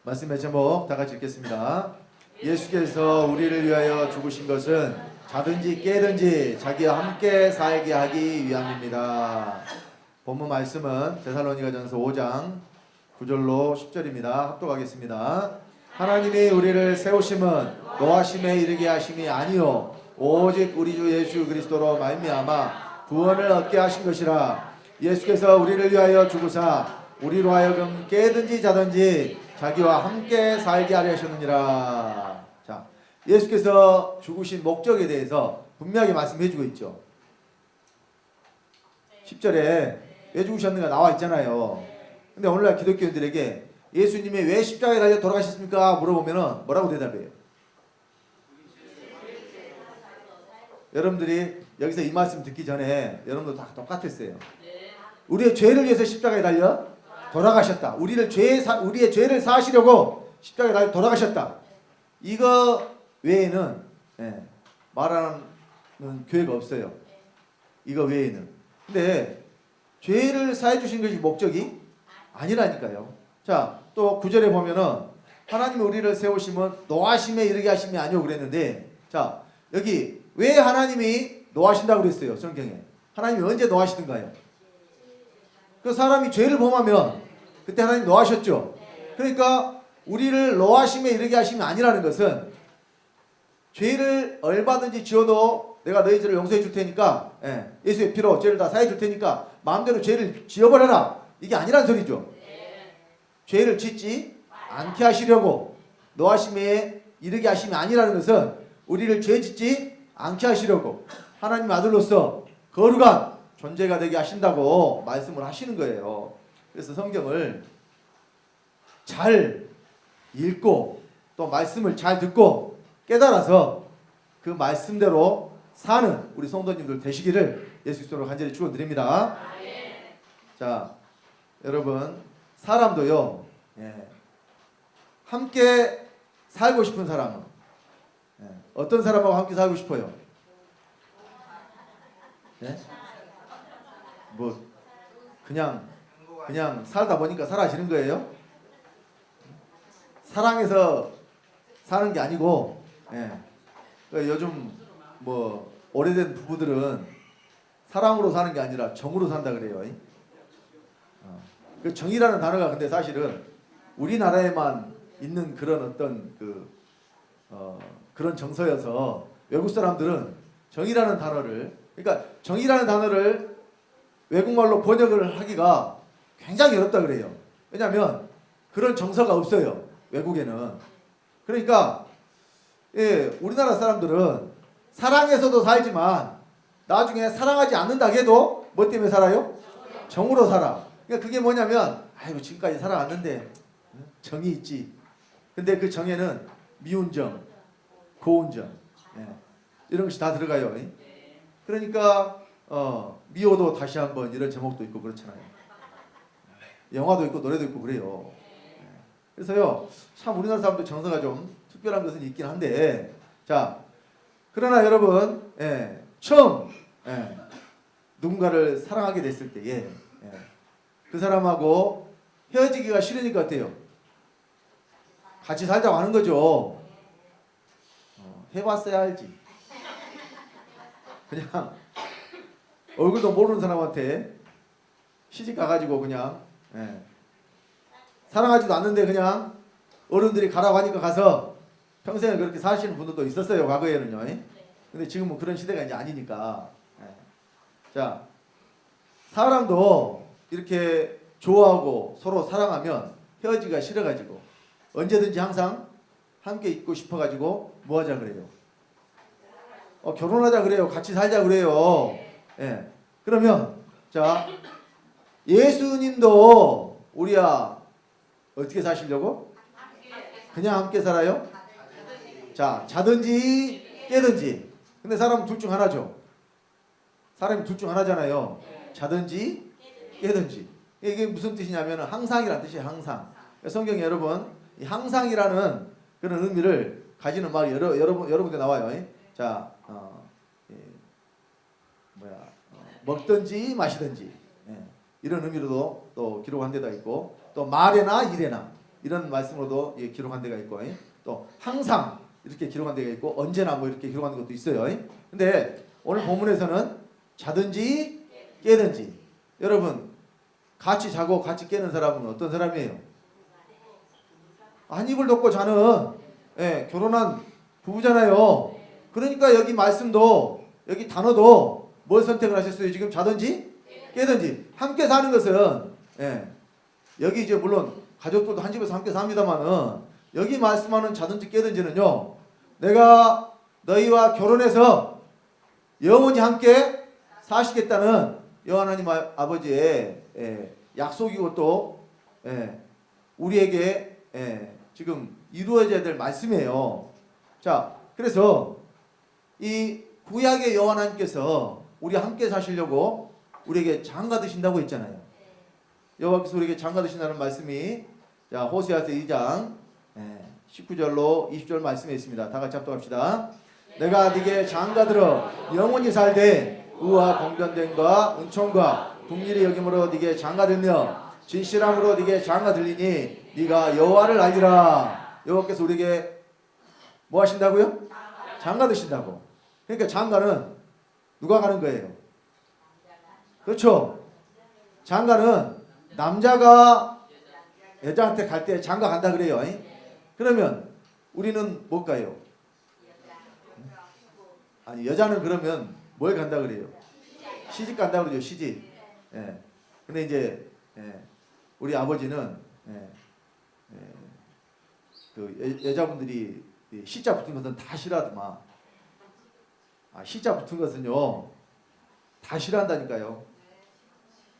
말씀의 제목 다 같이 읽겠습니다. 예수께서 우리를 위하여 죽으신 것은 자든지 깨든지 자기와 함께 살게 하기 위함입니다. 본문 말씀은 데살로니가전서 5장 9절로 10절입니다. 합독하겠습니다. 하나님이 우리를 세우심은 노하심에 이르게 하심이 아니요 오직 우리 주 예수 그리스도로 말미암아 구원을 얻게 하신 것이라. 예수께서 우리를 위하여 죽으사 우리로 하여금 깨든지 자든지 자기와 함께 살게 하려 하셨느니라. 자, 예수께서 죽으신 목적에 대해서 분명하게 말씀해 주고 있죠. 10절에 왜 죽으셨는가 나와 있잖아요. 근데 오늘날 기독교인들에게 예수님이 왜 십자가에 달려 돌아가셨습니까? 물어보면 뭐라고 대답해요? 여러분들이 여기서 이 말씀 듣기 전에 여러분도 다 똑같았어요. 우리의 죄를 위해서 십자가에 달려 돌아가셨다. 우리의 죄를 사하시려고 십자가에 달려 돌아가셨다. 이거 외에는 말하는 교회가 없어요. 이거 외에는. 근데 죄를 사해 주신 것이 목적이 아니라니까요. 자, 또 9절에 보면은 하나님이 우리를 세우시면 노하심에 이르게 하심이 아니오 그랬는데, 자, 여기 왜 하나님이 노하신다고 그랬어요? 성경에. 하나님이 언제 노하시던가요? 그 사람이 죄를 범하면 그때 하나님 노하셨죠. 그러니까 우리를 노하심에 이르게 하심이 아니라는 것은 죄를 얼마든지 지어도 내가 너희 죄를 용서해 줄 테니까, 예수의 피로 죄를 다 사해 줄 테니까 마음대로 죄를 지어버려라. 이게 아니란 소리죠. 죄를 짓지 않게 하시려고 노하심에 이르게 하심이 아니라는 것은 우리를 죄 짓지 않게 하시려고 하나님 아들로서 거룩한 존재가 되게 하신다고 말씀을 하시는 거예요. 그래서 성경을 잘 읽고 또 말씀을 잘 듣고 깨달아서 그 말씀대로 사는 우리 성도님들 되시기를 예수 그리스도로 간절히 축원드립니다. 자, 여러분 사람도요, 함께 살고 싶은 사람은 어떤 사람하고 함께 살고 싶어요? 뭐 그냥 살다 보니까 사라지는 거예요? 사랑해서 사는 게 아니고, 요즘 뭐 오래된 부부들은 사랑으로 사는 게 아니라 정으로 산다 그래요. 그 정이라는 단어가 근데 사실은 우리나라에만 있는 그런 어떤 그런 정서여서 외국 사람들은 정이라는 단어를, 그러니까 정이라는 단어를 외국말로 번역을 하기가 굉장히 어렵다 그래요. 왜냐하면 그런 정서가 없어요, 외국에는. 그러니까 우리나라 사람들은 사랑해서도 살지만 나중에 사랑하지 않는다 해도 뭐 때문에 살아요? 정으로 살아. 그러니까 그게 뭐냐면, 아이고 지금까지 살아왔는데 정이 있지. 근데 그 정에는 미운 정, 고운 정, 이런 것이 다 들어가요. 그러니까 미워도 다시 한번 이런 제목도 있고 그렇잖아요. 영화도 있고 노래도 있고 그래요. 그래서요, 참 우리나라 사람들 정서가 좀 특별한 것은 있긴 한데, 자, 그러나 여러분, 처음 누군가를 사랑하게 됐을 때에 그 사람하고 헤어지기가 싫으니까 어때요? 같이 살자고 하는 거죠. 해봤어야 알지. 그냥 얼굴도 모르는 사람한테 시집 가가지고 그냥 사랑하지도 않는데 그냥 어른들이 가라고 하니까 가서 평생을 그렇게 사시는 분들도 있었어요, 과거에는요. 근데 지금은 그런 시대가 이제 아니니까. 자, 사람도 이렇게 좋아하고 서로 사랑하면 헤어지기가 싫어가지고 언제든지 항상 함께 있고 싶어가지고 뭐 하자 그래요? 결혼하자 그래요. 같이 살자 그래요. 그러면 자, 예수님도 우리야 어떻게 사시려고? 그냥 함께 살아요? 자, 자든지 깨든지. 근데 사람은 둘 중 하나죠. 사람이 둘 중 하나잖아요. 자든지 깨든지. 이게 무슨 뜻이냐면 항상이라는 뜻이에요. 항상. 성경에 여러분 이 항상이라는 그런 의미를 가지는 말이 여러 군데 나와요. 자, 먹든지 마시든지 이런 의미로도 또 기록한 데가 있고, 또 말에나 일에나 이런 말씀으로도 예, 기록한 데가 있고 또 항상 이렇게 기록한 데가 있고 언제나 뭐 이렇게 기록한 것도 있어요. 근데 오늘 본문에서는 자든지 깨든지 여러분 같이 자고 같이 깨는 사람은 어떤 사람이에요? 한 입을 덮고 자는 예, 결혼한 부부잖아요. 그러니까 여기 말씀도 여기 단어도 뭘 선택을 하셨어요? 지금 자든지 깨든지 함께 사는 것은 예, 여기 이제 물론 가족들도 한 집에서 함께 삽니다만은 여기 말씀하는 자든지 깨든지는요. 내가 너희와 결혼해서 영원히 함께 사시겠다는 여호와 하나님 아버지의 약속이고 또 우리에게 지금 이루어져야 될 말씀이에요. 자, 그래서 이 구약의 여호와 하나님께서 우리 함께 사시려고 우리에게 장가 드신다고 했잖아요. 여호와께서 우리에게 장가 드신다는 말씀이 자 호세아서 2장 19절로 20절 말씀에 있습니다. 다 같이 합독합시다. 내가 네게 장가들어 영원히 살되 의와 공변됨과 은총과 국리를 여김으로 네게 장가들며 진실함으로 네게 장가들리니 네가 여호와를 알리라. 여호와께서 우리에게 뭐 하신다고요? 장가드신다고. 그러니까 장가는 누가 가는 거예요? 그렇죠. 장가는 남자가 여자한테 갈 때 장가 간다 그래요. 그러면 우리는 못 가요. 아니 여자는 그러면 뭘 간다 그래요? 시집 간다 그러죠. 시집. 예. 근데 이제 우리 아버지는 그 여자분들이 시자 붙은 것은 다 싫어하더만. 시자 붙은 것은요 다 싫어한다니까요.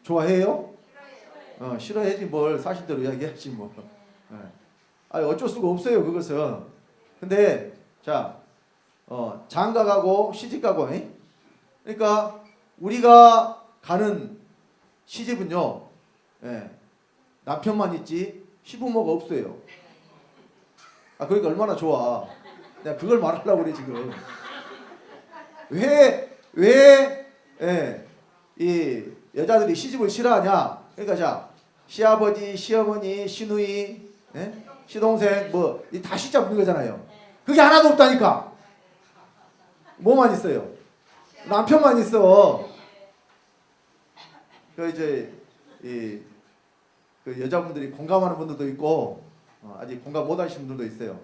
좋아해요? 싫어해야지 뭘 사실대로 이야기하지 뭐. 어쩔 수가 없어요 그것은. 근데 자 장가 가고 시집 가고 그러니까 우리가 가는 시집은요 남편만 있지 시부모가 없어요. 그러니까 얼마나 좋아. 내가 그걸 말하려고 그래 지금. 이 여자들이 시집을 싫어하냐? 그러니까 자 시아버지, 시어머니, 시누이, 시동생 뭐 다 시자 붙는 거잖아요. 그게 하나도 없다니까. 뭐만 있어요? 남편만 있어. 그 이제 그 여자분들이 공감하는 분들도 있고 아직 공감 못하시는 분들도 있어요.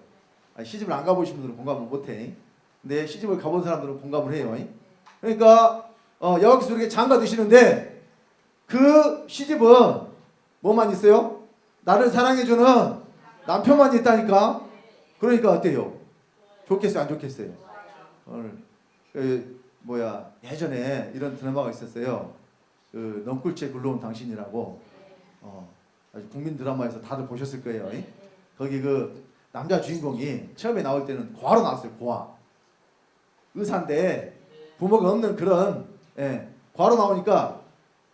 시집을 안 가보신 분들은 공감을 못해. 근데 시집을 가본 사람들은 공감을 해요. 그러니까 여기서 이렇게 장가 드시는데 그 시집은 뭐만 있어요? 나를 사랑해주는 남편만 있다니까. 그러니까 어때요? 좋겠어요? 안 좋겠어요? 오늘 예전에 이런 드라마가 있었어요. 그 넝쿨째 굴러온 당신이라고 아주 국민 드라마에서 다들 보셨을 거예요. 거기 그 남자 주인공이 처음에 나올 때는 고아로 나왔어요. 고아. 의사인데 부모가 없는 그런 고아로 나오니까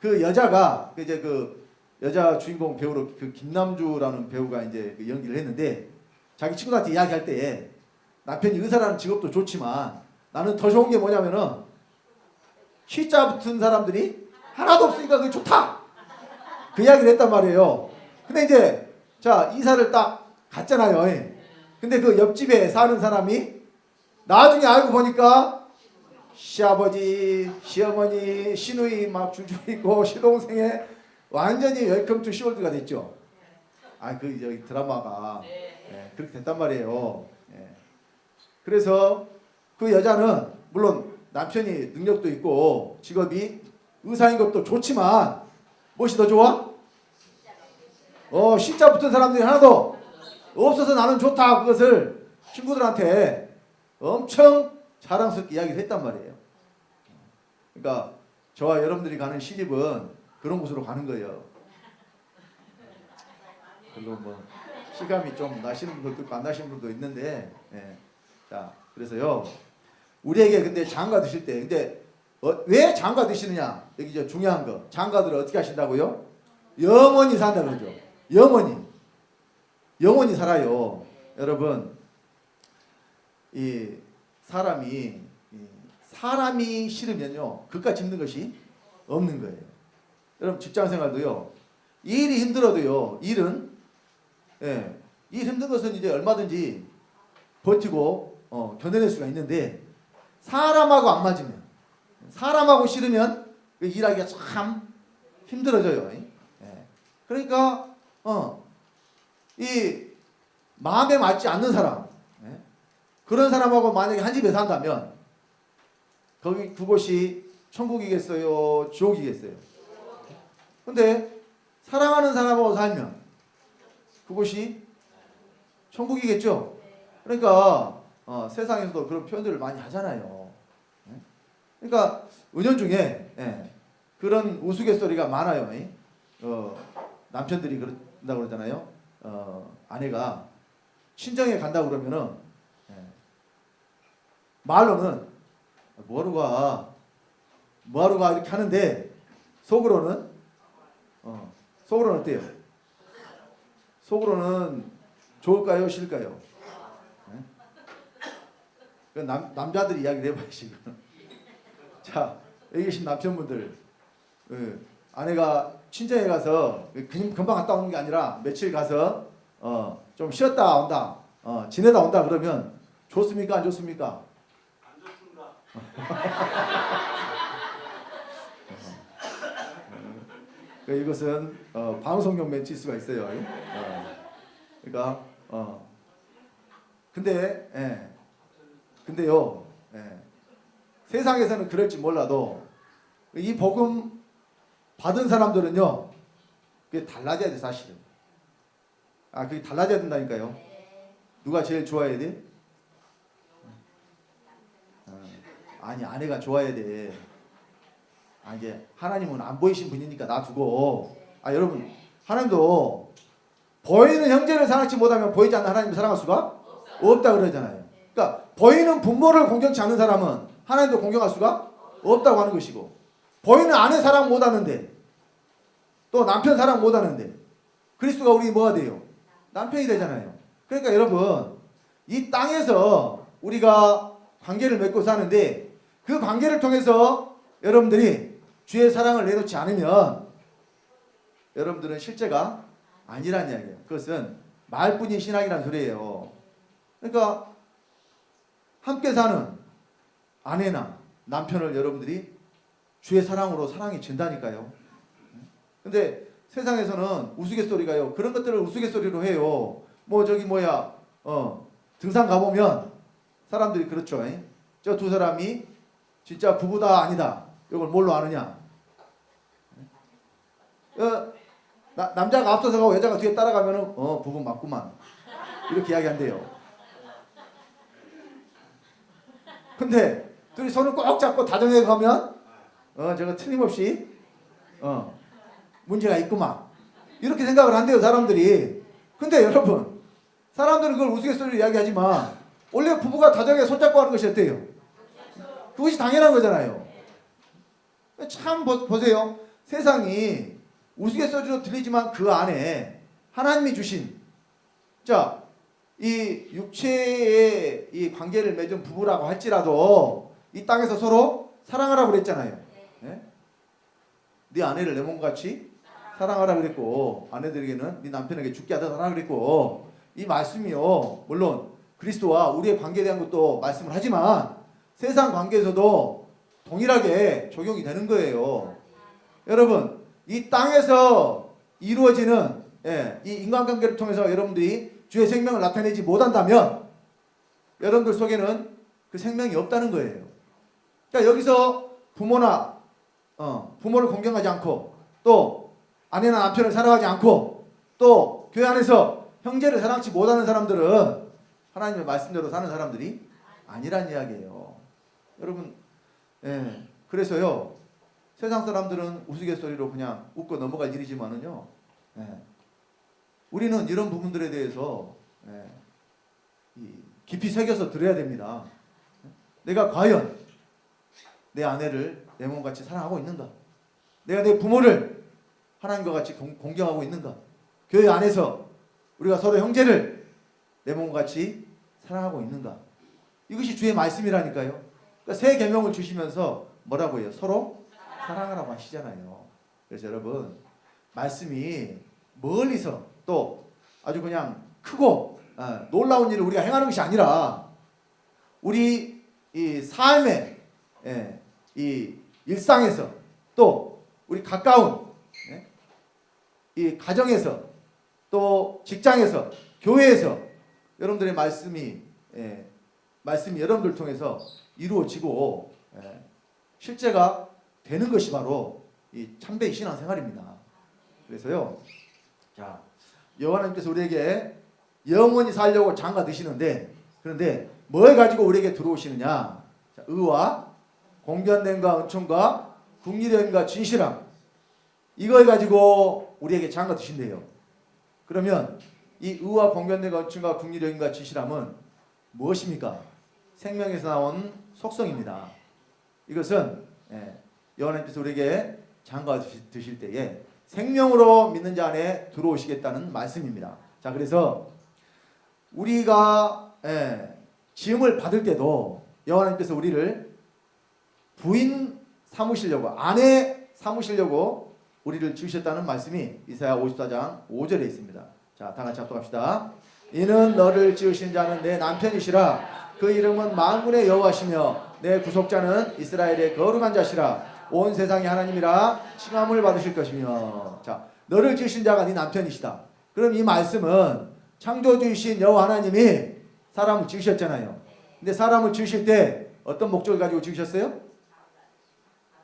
그 여자가 이제 그 여자 주인공 배우로 그 김남주라는 배우가 이제 그 연기를 했는데 자기 친구들한테 이야기할 때 남편이 의사라는 직업도 좋지만 나는 더 좋은 게 뭐냐면은 시자 붙은 사람들이 하나도 없으니까 그게 좋다. 그 이야기를 했단 말이에요. 근데 이제 자 이사를 딱 갔잖아요. 근데 그 옆집에 사는 사람이 나중에 알고 보니까 시아버지, 시어머니, 시누이 막 줄줄 있고 시동생에 완전히 웰컴 투 시월드가 됐죠. 그 여기 드라마가 그렇게 됐단 말이에요. 그래서 그 여자는 물론 남편이 능력도 있고 직업이 의사인 것도 좋지만 무엇이 더 좋아? 시자 붙은 사람들이 하나도 없어서 나는 좋다. 그것을 친구들한테 엄청 자랑스럽게 이야기를 했단 말이에요. 그러니까 저와 여러분들이 가는 시집은 그런 곳으로 가는 거예요. 그리고 뭐 시감이 좀 나시는 분들도 있고 안 나시는 분도 있는데 자 그래서요 우리에게 근데 장가 드실 때 근데 왜 장가 드시느냐? 여기 저 중요한 거 장가들을 어떻게 하신다고요? 영원히 산다 그러죠. 영원히 살아요. 여러분 이 사람이 싫으면요 그까지 힘든 것이 없는 거예요. 여러분 직장생활도요 일이 힘들어도요 일은 이 힘든 것은 이제 얼마든지 버티고 견뎌낼 수가 있는데 사람하고 안 맞으면, 사람하고 싫으면 일하기가 참 힘들어져요. 예. 그러니까 이 마음에 맞지 않는 사람, 예. 그런 사람하고 만약에 한 집에 산다면 그곳이 천국이겠어요, 지옥이겠어요? 근데 사랑하는 사람하고 살면 그곳이 천국이겠죠? 그러니까 세상에서도 그런 표현들을 많이 하잖아요. 예? 그러니까 은연중에 그런 우스갯소리가 많아요. 남편들이 그런다고 그러잖아요. 아내가 친정에 간다고 그러면은 말로는 뭐하러 가 이렇게 하는데 속으로는 어때요? 속으로는 좋을까요, 싫을까요? 남자들이 이야기를 해봐요 지금. 자, 여기 계신 남편분들, 아내가 친정에 가서 금방 갔다 오는 게 아니라 며칠 가서 좀 쉬었다 온다, 지내다 온다 그러면 좋습니까, 안 좋습니까? 안 좋습니다. 이것은 방송용 멘트일 수가 있어요. 그러니까 근데요, 세상에서는 그럴지 몰라도 이 복음 받은 사람들은요, 그게 달라져야 돼 사실은. 그게 달라져야 된다니까요. 누가 제일 좋아해야 돼? 아니, 아내가 좋아야 돼. 이게 하나님은 안 보이신 분이니까 놔두고. 여러분, 하나님도 보이는 형제를 사랑하지 못하면 보이지 않는 하나님을 사랑할 수가 없다 그러잖아요. 그러니까 보이는 부모를 공경치 않는 사람은 하나님도 공경할 수가 없다고 하는 것이고, 보이는 아내 사랑 못하는데, 또 남편 사랑 못하는데 그리스도가 우리 뭐가 돼요? 남편이 되잖아요. 그러니까 여러분, 이 땅에서 우리가 관계를 맺고 사는데 그 관계를 통해서 여러분들이 주의 사랑을 내놓지 않으면 여러분들은 실제가 아니란 이야기예요. 그것은 말뿐인 신앙이라는 소리예요. 그러니까 함께 사는 아내나 남편을 여러분들이 주의 사랑으로 사랑이 진다니까요. 근데 세상에서는 우스갯소리가요, 그런 것들을 우스갯소리로 해요. 등산 가보면 사람들이 그렇죠. 저 두 사람이 진짜 부부다 아니다, 이걸 뭘로 아느냐? 남자가 앞서서 가고 여자가 뒤에 따라가면은 부부 맞구만, 이렇게 이야기한대요. 근데 둘이 손을 꼭 잡고 다정해 가면 저거 틀림없이 문제가 있구만, 이렇게 생각을 한대요 사람들이. 근데 여러분, 사람들은 그걸 우스갯소리로 이야기하지만 원래 부부가 다정하게 손잡고 하는 것이 어때요? 그것이 당연한 거잖아요. 참 보세요. 세상이 우스갯소리로 들리지만 그 안에 하나님이 주신, 이 육체의 이 관계를 맺은 부부라고 할지라도 이 땅에서 서로 사랑하라고 그랬잖아요. 네 아내를 내 몸같이 사랑하라 그랬고, 아내들에게는 네 남편에게 죽게 하라 그랬고, 이 말씀이요, 물론 그리스도와 우리의 관계에 대한 것도 말씀을 하지만 세상 관계에서도 동일하게 적용이 되는 거예요. 여러분, 이 땅에서 이루어지는 이 인간관계를 통해서 여러분들이 주의 생명을 나타내지 못한다면 여러분들 속에는 그 생명이 없다는 거예요. 그러니까 여기서 부모를 공경하지 않고, 또 아내나 남편을 사랑하지 않고, 또 교회 안에서 형제를 사랑하지 못하는 사람들은 하나님의 말씀대로 사는 사람들이 아니란 이야기예요. 여러분, 그래서요, 세상 사람들은 우스갯소리로 그냥 웃고 넘어갈 일이지만은요, 우리는 이런 부분들에 대해서 깊이 새겨서 들어야 됩니다. 내가 과연 내 아내를 내 몸같이 사랑하고 있는가? 내가 내 부모를 하나님과 같이 공경하고 있는가? 교회 안에서 우리가 서로 형제를 내 몸같이 사랑하고 있는가? 이것이 주의 말씀이라니까요. 그러니까 새 계명을 주시면서 뭐라고 해요? 서로 사랑하라고 하시잖아요. 그래서 여러분, 말씀이 멀리서 또 아주 그냥 크고 놀라운 일을 우리가 행하는 것이 아니라 우리 이 삶의 이 일상에서 또 우리 가까운 이 가정에서 또 직장에서 교회에서 여러분들의 말씀이 여러분들 통해서 이루어지고 실제가 되는 것이 바로 이 참된 신앙생활입니다. 그래서요, 자, 여호와 하나님께서 우리에게 영원히 살려고 장가 드시는데, 그런데 뭘 가지고 우리에게 들어오시느냐? 자, 의와 공견됨과 은총과 국리됨과 진실함, 이걸 가지고 우리에게 장가 드신대요. 그러면 이 의와 공견됨과 은총과 국리됨과 진실함은 무엇입니까? 생명에서 나온 속성입니다. 이것은 여호와 하나님께서 우리에게 장가 드실 때에 생명으로 믿는 자 안에 들어오시겠다는 말씀입니다. 자, 그래서 우리가 지음을 받을 때도 여호와 하나님께서 우리를 부인 삼으시려고, 아내 삼으시려고 우리를 지으셨다는 말씀이 이사야 54장 5절에 있습니다. 자, 다 같이 합독합시다. 이는 너를 지으신 자는 내 남편이시라. 그 이름은 만군의 여호와시며 내 구속자는 이스라엘의 거룩한 자시라. 온 세상의 하나님이라 칭함을 받으실 것이며. 자, 너를 지으신 자가 네 남편이시다. 그럼 이 말씀은 창조주이신 여호와 하나님이 사람을 지으셨잖아요. 근데 사람을 지으실 때 어떤 목적을 가지고 지으셨어요?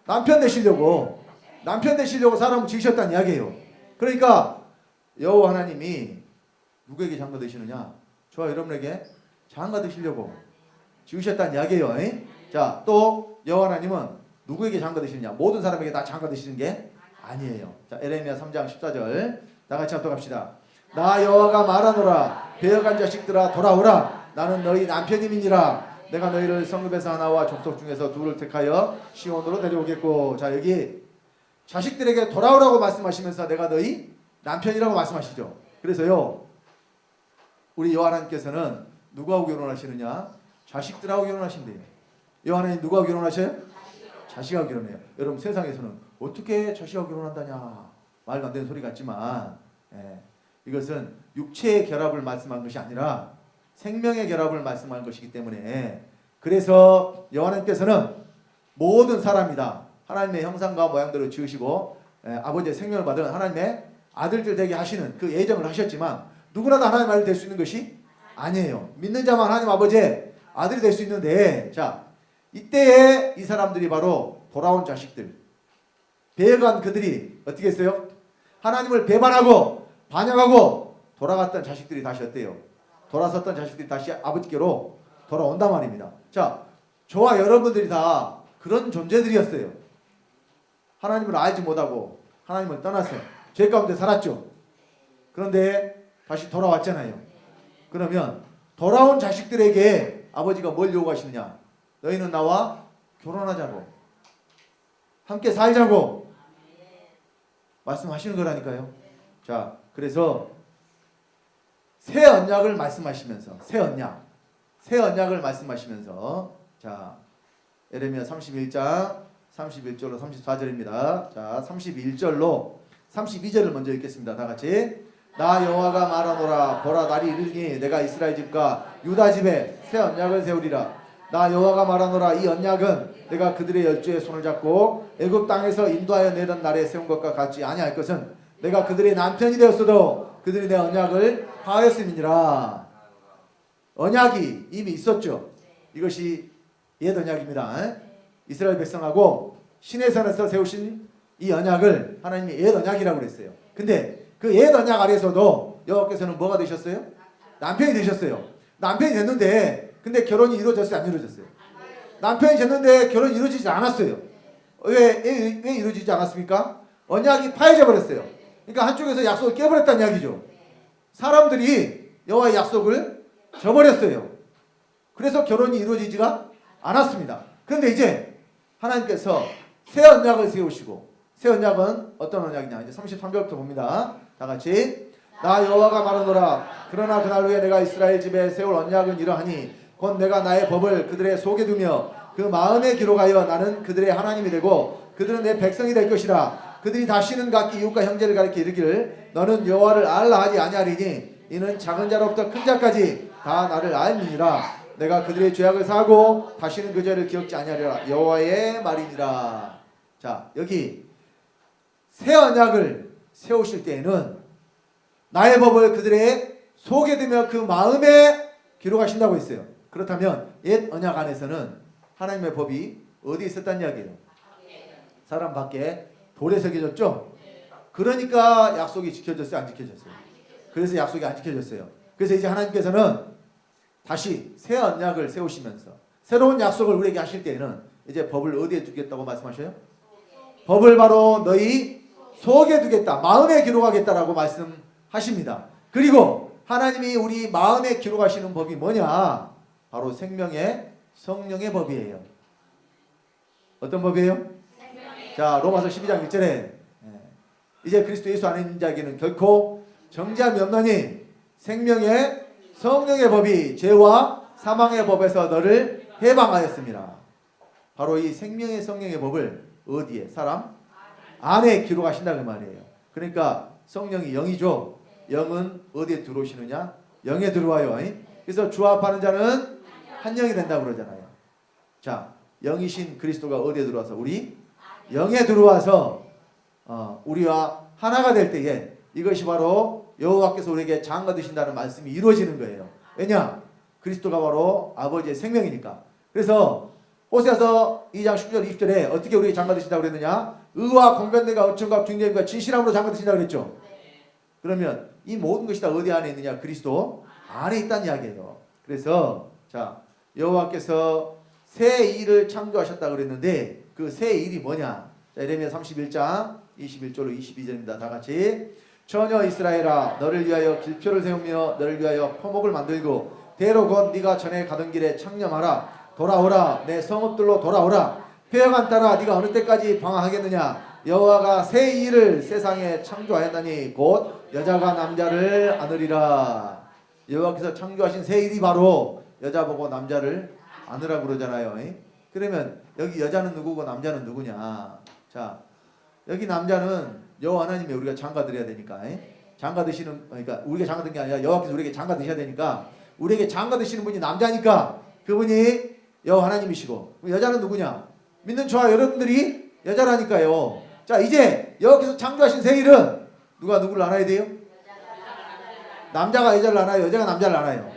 남편 되시려고 사람을 지으셨다는 이야기예요. 그러니까 여호와 하나님이 누구에게 장가 되시느냐? 저와 여러분에게 장가 되시려고 지으셨다는 이야기예요. 자, 또 여호와 하나님은 누구에게 장가 되시느냐? 모든 사람에게 다 장가 되시는 게 아니에요. 자, 에레미야 3장 14절 다 같이 합독합시다. 나 여호와가 말하노라. 배역한 자식들아 돌아오라. 나는 너희 남편임이니라. 내가 너희를 성읍에서 하나와 족속 중에서 둘을 택하여 시온으로 데려오겠고. 자, 여기 자식들에게 돌아오라고 말씀하시면서 내가 너희 남편이라고 말씀하시죠. 그래서요, 우리 여호와 하나님께서는 누구하고 결혼하시느냐? 자식들하고 결혼하신대요. 여호와 하나님 누구하고 결혼하셔요? 자식하고 결혼해요. 여러분, 세상에서는 어떻게 자식하고 결혼한다냐, 말도 안 되는 소리 같지만 이것은 육체의 결합을 말씀한 것이 아니라 생명의 결합을 말씀한 것이기 때문에, 그래서 여호와 하나님께서는 모든 사람이다 하나님의 형상과 모양대로 지으시고 아버지의 생명을 받은 하나님의 아들들 되게 하시는 그 예정을 하셨지만, 누구나 다 하나님의 아들이 될 수 있는 것이 아니에요. 믿는 자만 하나님 아버지의 아들이 될 수 있는데, 자, 이때에 이 사람들이 바로 돌아온 자식들, 배역한 그들이 어떻게 했어요? 하나님을 배반하고 반역하고 돌아갔던 자식들이 다시 어때요? 돌아섰던 자식들이 다시 아버지께로 돌아온단 말입니다. 자, 저와 여러분들이 다 그런 존재들이었어요. 하나님을 알지 못하고 하나님을 떠나서 죄 가운데 살았죠. 그런데 다시 돌아왔잖아요. 그러면 돌아온 자식들에게 아버지가 뭘 요구하시느냐? 너희는 나와 결혼하자고, 함께 살자고 말씀하시는 거라니까요. 자, 그래서 새 언약을 말씀하시면서 새 언약을 말씀하시면서, 자, 에레미야 31장 31절로 34절입니다. 자, 31절로 32절을 먼저 읽겠습니다. 다 같이. 나 여호와가 말하노라. 보라, 날이 이르니 내가 이스라엘 집과 유다 집에 새 언약을 세우리라. 나 여호와가 말하노라. 이 언약은 내가 그들의 열조의 손을 잡고 애굽 땅에서 인도하여 내던 날에 세운 것과 같지 아니할 것은 내가 그들의 남편이 되었어도 그들이 내 언약을 파하였음이니라. 언약이 이미 있었죠. 이것이 옛 언약입니다. 이스라엘 백성하고 시내산에서 세우신 이 언약을 하나님이 옛 언약이라고 그랬어요. 근데 그 옛 언약 아래서도 여호와께서는 뭐가 되셨어요? 남편이 되셨어요. 남편이 됐는데 근데 결혼이 이루어졌어요? 안 이루어졌어요? 남편이 됐는데 결혼이 이루어지지 않았어요. 왜 이루어지지 않았습니까? 언약이 파해져 버렸어요. 그러니까 한쪽에서 약속을 깨버렸다는 이야기죠. 사람들이 여호와의 약속을 저버렸어요. 그래서 결혼이 이루어지지가 않았습니다. 그런데 이제 하나님께서 새 언약을 세우시고, 새 언약은 어떤 언약이냐? 이제 33절부터 봅니다. 다 같이. 나 여호와가 말하노라. 그러나 그날 후에 내가 이스라엘 집에 세울 언약은 이러하니 곧 내가 나의 법을 그들의 속에 두며 그 마음에 기록하여 나는 그들의 하나님이 되고 그들은 내 백성이 될 것이라. 그들이 다시는 각기 이웃과 형제를 가리켜 이르기를 너는 여호와를 알라 하지 아니하리니 이는 작은 자로부터 큰 자까지 다 나를 알미니라. 내가 그들의 죄악을 사하고 다시는 그 죄를 기억지 아니하리라. 여호와의 말이니라. 자, 여기 새 언약을 세우실 때에는 나의 법을 그들의 속에 두며 그 마음에 기록하신다고 했어요. 그렇다면 옛 언약 안에서는 하나님의 법이 어디에 있었단 이야기예요? 사람 밖에 돌에 새겨졌죠? 그러니까 약속이 지켜졌어요? 안 지켜졌어요? 그래서 약속이 안 지켜졌어요. 그래서 이제 하나님께서는 다시 새 언약을 세우시면서 새로운 약속을 우리에게 하실 때에는 이제 법을 어디에 두겠다고 말씀하셔요? 법을 바로 너희 속에 두겠다. 마음에 기록하겠다라고 말씀하십니다. 그리고 하나님이 우리 마음에 기록하시는 법이 뭐냐? 바로 생명의 성령의 법이에요. 어떤 법이에요? 자, 로마서 12장 1절에 이제 그리스도 예수 안에 있는 자에게는 결코 정죄함이 없나니 생명의 성령의 법이 죄와 사망의 법에서 너를 해방하였습니다. 바로 이 생명의 성령의 법을 어디에? 사람 안에 기록하신다 그 말이에요. 그러니까 성령이 영이죠. 영은 어디에 들어오시느냐? 영에 들어와요. 그래서 주합하는 자는 한 영이 된다고 그러잖아요. 자, 영이신 그리스도가 어디에 들어와서? 우리 영에 들어와서 우리와 하나가 될 때에 이것이 바로 여호와께서 우리에게 장가 드신다는 말씀이 이루어지는 거예요. 왜냐? 그리스도가 바로 아버지의 생명이니까. 그래서 호세아서 2장 10절 20절에 어떻게 우리에게 장가 드신다고 그랬느냐? 의와 공변됨과 은총과 중재함과 진실함으로 장가 드신다고 그랬죠. 그러면 이 모든 것이 다 어디 안에 있느냐? 그리스도 안에 있다는 이야기예요. 그래서 자, 여호와께서 새 일을 창조하셨다고 그랬는데 그 새 일이 뭐냐? 자, 예레미야 31장 21절로 22절입니다. 다 같이. 처녀 이스라엘아, 너를 위하여 길표를 세우며 너를 위하여 표목을 만들고 대로 곧 네가 전에 가던 길에 창념하라. 돌아오라, 내 성읍들로 돌아오라. 폐허간 따라 네가 어느 때까지 방황하겠느냐? 여호와가 새 일을 세상에 창조하였나니 곧 여자가 남자를 안으리라. 여호와께서 창조하신 새 일이 바로 여자 보고 남자를 안으라고 그러잖아요. 그러면 여기 여자는 누구고 남자는 누구냐? 자, 여기 남자는 여호와 하나님이 우리가 장가 드려야 되니까 장가 드시는, 그러니까 우리가 장가 드는 게 아니라 여호와께서 우리에게 장가 드셔야 되니까 우리에게 장가 드시는 분이 남자니까 그분이 여호와 하나님이시고, 여자는 누구냐? 믿는 저와 여러분들이 여자라니까요. 자, 이제 여호와께서 창조하신 새 일은 누가 누구를 안아야 돼요? 남자가 여자를 안아요? 여자가 남자를 안아요?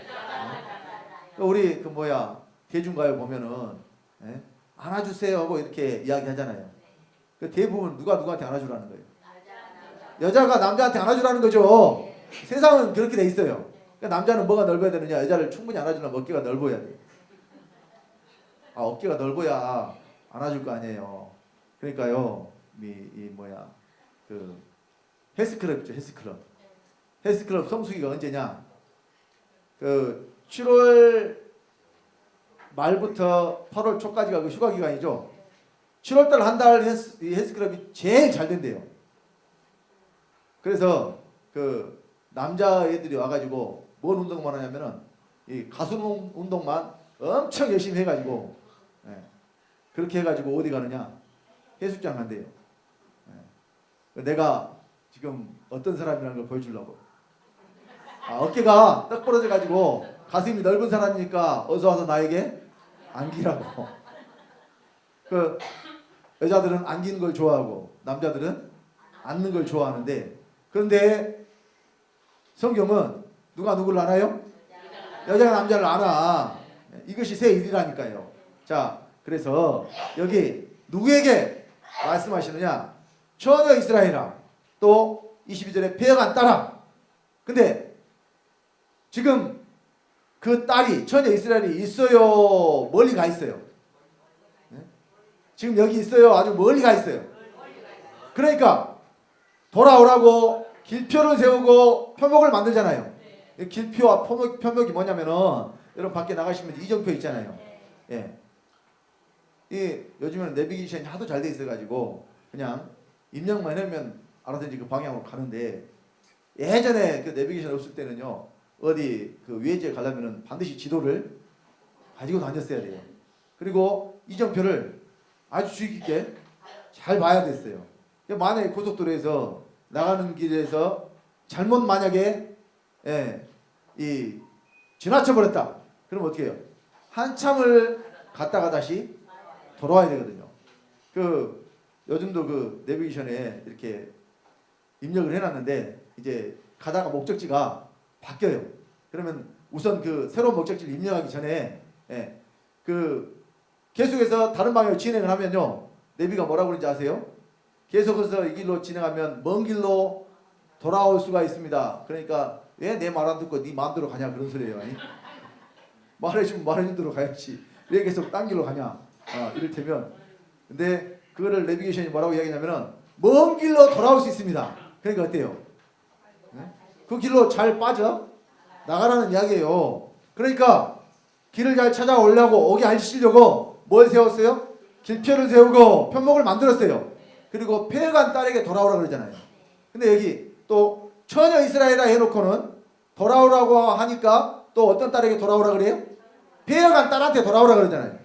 우리 대중가요 보면은 안아주세요 하고 이렇게 이야기하잖아요. 대부분 누가 누구한테 안아주라는 거예요? 여자가 남자한테 안아주라는 거죠. 세상은 그렇게 돼 있어요. 그러니까 남자는 뭐가 넓어야 되느냐? 여자를 충분히 안아주려면 어깨가 넓어야 돼요. 어깨가 넓어야 안아줄 거 아니에요. 그러니까요, 헬스클럽 있죠, 헬스클럽. 헬스클럽 성수기가 언제냐? 7월 말부터 8월 초까지가 그 휴가 기간이죠. 7월달 한 달 헬스클럽이 제일 잘 된대요. 그래서 남자애들이 와가지고 뭔 운동만 하냐면은 이 가슴 운동만 엄청 열심히 해가지고 그렇게 해가지고 어디 가느냐? 해수욕장 간대요. 내가 지금 어떤 사람이라는 걸 보여주려고. 어깨가 떡 부러져가지고 가슴이 넓은 사람이니까 어서 와서 나에게 안기라고. 여자들은 안기는 걸 좋아하고 남자들은 안는 걸 좋아하는데, 그런데 성경은 누가 누구를 안아요? 여자가 남자를 안아. 이것이 새 일이라니까요. 자, 그래서 여기 누구에게 말씀하시느냐? 처녀 이스라엘아, 또 22절에 폐허간 딸아. 근데 지금 그 딸이, 처녀 이스라엘이 있어요? 멀리 가 있어요? 지금 여기 있어요? 아주 멀리 가 있어요? 그러니까 돌아오라고 길표를 세우고 표목을 만들잖아요. 길표와 표목이 뭐냐면은, 여러분 밖에 나가시면 이정표 있잖아요. 요즘에는 내비게이션이 하도 잘 돼 있어가지고 그냥 입력만 해놓으면 알아서지 그 방향으로 가는데, 예전에 그 내비게이션 없을 때는요, 어디 외지에 가려면은 반드시 지도를 가지고 다녔어야 돼요. 그리고 이정표를 아주 주의 깊게 잘 봐야 됐어요. 만약에 고속도로에서 나가는 길에서 잘못 만약에 예, 이 지나쳐 버렸다. 그럼 어떻게 해요? 한참을 갔다가 다시 돌아와야 되거든요. 그 요즘도 그 내비게이션에 이렇게 입력을 해놨는데 이제 가다가 목적지가 바뀌어요. 그러면 우선 그 새로운 목적지를 입력하기 전에 예, 그 계속해서 다른 방향으로 진행을 하면요, 내비가 뭐라고 그러는지 아세요? 계속해서 이 길로 진행하면 먼 길로 돌아올 수가 있습니다. 그러니까 왜 내 말 안 듣고 네 마음대로 가냐 그런 소리예요. 아니? 말해주면 말해준 대로 가야지. 왜 계속 딴 길로 가냐? 이를테면. 근데 그거를 내비게이션이 뭐라고 이야기하냐면은 먼 길로 돌아올 수 있습니다. 그러니까 어때요? 네? 그 길로 잘 빠져 나가라는 이야기예요. 그러니까 길을 잘 찾아오려고 오게 하시려고 뭘 세웠어요? 길표를 세우고 편목을 만들었어요. 그리고 폐허간 딸에게 돌아오라 그러잖아요. 근데 여기 또 처녀 이스라엘아 해놓고는 돌아오라고 하니까 또 어떤 딸에게 돌아오라 그래요? 폐허간 딸한테 돌아오라 그러잖아요.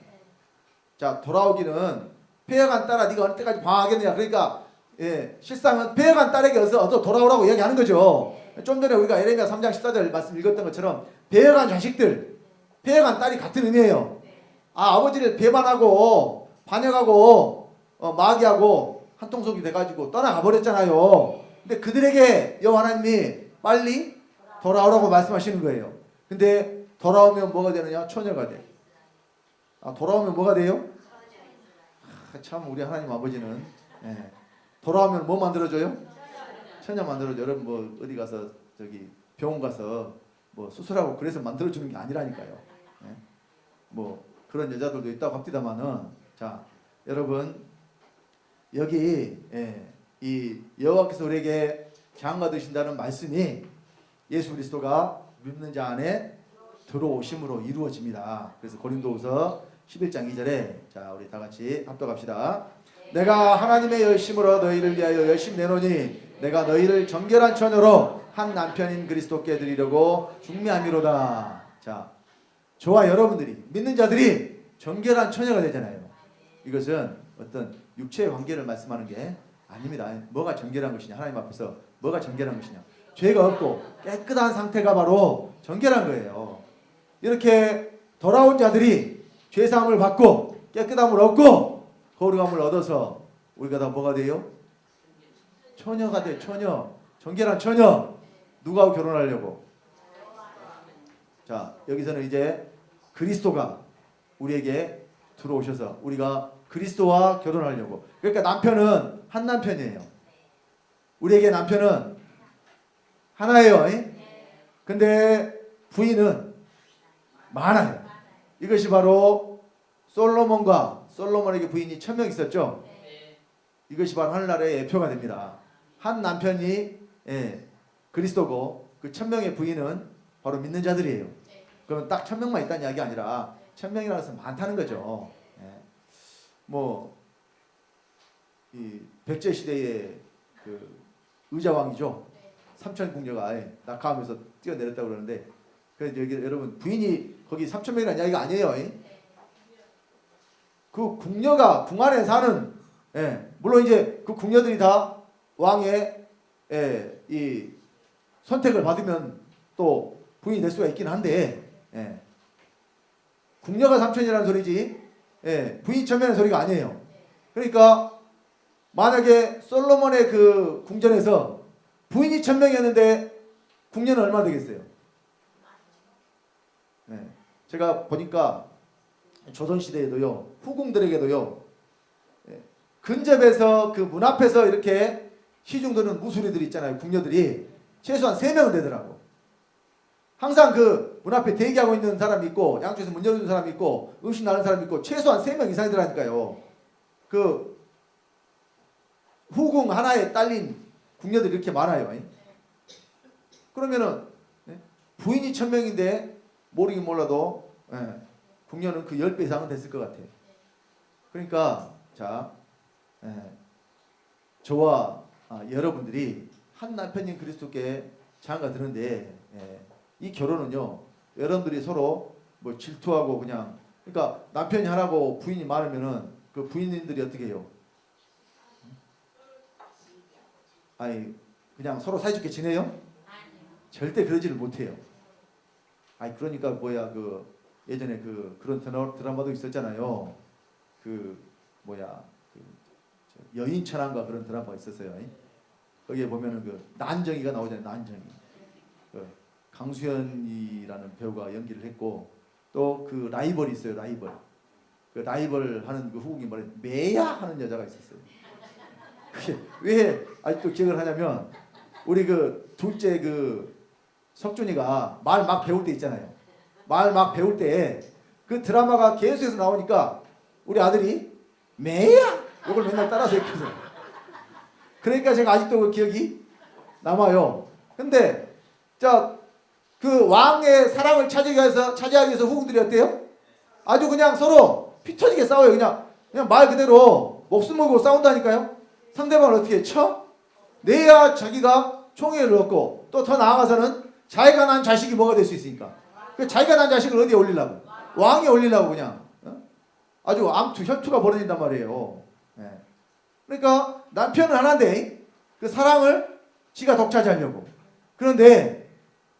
자, 돌아오기는 폐허간 딸아 네가 어느 때까지 방황하겠느냐. 그러니까 예, 실상은 폐허간 딸에게 어서 돌아오라고 이야기하는 거죠. 좀 전에 우리가 에레미야 3장 14절 말씀 읽었던 것처럼 폐허간 자식들, 폐허간 딸이 같은 의미예요. 아버지를 배반하고 반역하고 마귀하고 한통속이 돼가지고 떠나가 버렸잖아요. 근데 그들에게 여호와 하나님이 빨리 돌아오라고 말씀하시는 거예요. 근데 돌아오면 뭐가 되느냐? 처녀가 돼. 돌아오면 뭐가 돼요? 참 우리 하나님 아버지는 예, 돌아오면 뭐 만들어줘요? 처녀 만들어줘요. 여러분 뭐 어디 가서 저기 병원 가서 뭐 수술하고 그래서 만들어주는 게 아니라니까요. 예? 뭐 그런 여자들도 있다고 합니다만은, 자 여러분 여기 예, 이 여호와께서 우리에게 장가 드신다는 말씀이 예수 그리스도가 믿는 자 안에 들어오심으로 이루어집니다. 그래서 고린도후서 11장 2절에 자 우리 다 같이 합독합시다. 내가 하나님의 열심으로 너희를 위하여 열심 내노니 내가 너희를 정결한 처녀로 한 남편인 그리스도께 드리려고 중매함이로다. 자, 저와 여러분들이 믿는 자들이 정결한 처녀가 되잖아요. 이것은 어떤 육체의 관계를 말씀하는 게 아닙니다. 뭐가 정결한 것이냐? 하나님 앞에서 뭐가 정결한 것이냐? 죄가 없고 깨끗한 상태가 바로 정결한 거예요. 이렇게 돌아온 자들이 죄사함을 받고 깨끗함을 얻고 거룩함을 얻어서 우리가 다 뭐가 돼요? 처녀가 돼. 처녀. 정결한 처녀. 누가 결혼하려고? 자, 여기서는 이제 그리스도가 우리에게 들어오셔서 우리가 그리스도와 결혼하려고. 그러니까 남편은 한 남편이에요. 우리에게 남편은 하나예요. 근데 부인은 많아요. 이것이 바로 솔로몬에게 부인이 1000명 있었죠. 이것이 바로 하늘나라의 예표가 됩니다. 한 남편이 그리스도고 그 1000명의 부인은 바로 믿는 자들이에요. 그러면 딱 1000명만 있다는 이야기 아니라 1000명이라는 것은 많다는 거죠. 뭐 이 백제 시대의 그 의자왕이죠. 삼천궁녀가 낙하하면서 뛰어내렸다고 그러는데, 그래서 여기 여러분 부인이 거기 3000명이라는 이야기가 아니에요. 그 궁녀가 궁 안에 사는 물론 이제 그 궁녀들이 다 왕의 이 선택을 받으면 또 부인이 될 수가 있긴 한데 궁녀가 3000이라는 소리지 부인이 1000명이라는 소리가 아니에요. 그러니까 만약에 솔로몬의 그 궁전에서 부인이 1000명이었는데 궁녀는 얼마나 되겠어요? 제가 보니까 조선시대에도요, 후궁들에게도요, 근접해서 그 문 앞에서 이렇게 시중드는 무술이들 있잖아요. 궁녀들이 최소한 3명은 되더라고. 항상 그 문 앞에 대기하고 있는 사람이 있고, 양쪽에서 문 열어주는 사람이 있고, 음식 나는 사람이 있고, 최소한 3명 이상이더라니까요. 그 후궁 하나에 딸린 궁녀들이 이렇게 많아요. 그러면은 부인이 1000명인데 모르긴 몰라도 궁녀는 그 10배 이상은 됐을 것 같아요. 그러니까 자 저와 여러분들이 한 남편인 그리스도께 장가 드는데 이 결혼은요, 여러분들이 서로 뭐 질투하고 그냥, 그러니까 남편이 하나고 부인이 많으면은 그 부인들이 어떻게 해요? 아니 그냥 서로 사이좋게 지내요? 절대 그러지를 못해요. 아니 그러니까 뭐야 그 예전에 그런 드라마도 있었잖아요. 그 뭐야 그 여인천왕과 그런 드라마가 있었어요. 거기에 보면은 그 난정이가 나오잖아요. 난정이. 그 강수현이라는 배우가 연기를 했고 또 그 라이벌이 있어요. 라이벌. 그 라이벌 하는 그 후궁이 뭐래 매야 하는 여자가 있었어요. 그게 왜 아직도 기억을 하냐면 우리 그 둘째 그 석준이가 말 막 배울 때 있잖아요. 말 막 배울 때 그 드라마가 계속해서 나오니까 우리 아들이 매야 이걸 맨날 따라서 했거든요. 그러니까 제가 아직도 그 기억이 남아요. 근데 자, 그 왕의 사랑을 차지하기 위해서 후궁들이 어때요? 아주 그냥 서로 피 터지게 싸워요. 그냥 말 그대로 목숨 걸고 싸운다니까요. 상대방을 어떻게 쳐? 내야 자기가 총애를 얻고 또 더 나아가서는 자기가 난 자식이 뭐가 될 수 있으니까. 그 자기가 난 자식을 어디에 올리려고? 왕에 올리려고 그냥. 아주 암투, 혈투가 벌어진단 말이에요. 네. 그러니까 남편은 하나인데 그 사랑을 지가 독차지하려고. 그런데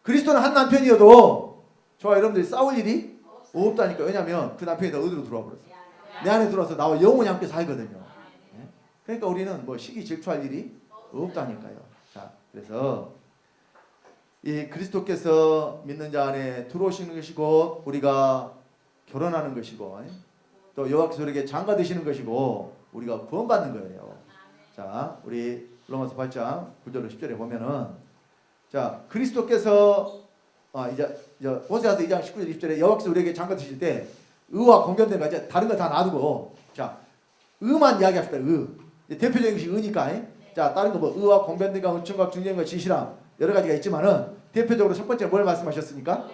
그리스도는 한 남편이어도 저와 여러분들이 싸울 일이 없다니까. 왜냐하면 그 남편이 다 어디로 들어와 버렸어요. 내 안에 들어와서 나와 영원히 함께 살거든요. 네. 그러니까 우리는 뭐 시기 질투할 일이 없다니까요. 자, 그래서 이 그리스도께서 믿는 자 안에 들어오시는 것이고 우리가 결혼하는 것이고 또 여호와께서 우리에게 장가 되시는 것이고 우리가 구원받는 거예요. 자, 우리 로마서 8장 9절로 10절에 보면은 자, 그리스도께서 이제 호세아서 2장 19절 20절에 여호와께서 우리에게 장가 되실 때 의와 공변된 거 이제 다른 거 다 놔두고 자, 의만 이야기합시다. 대표적인 것이 의니까. 자, 다른 거 뭐 의와 공변된과 은총과 중재과 진실함 여러 가지가 있지만은 대표적으로 첫 번째 뭘 말씀하셨습니까?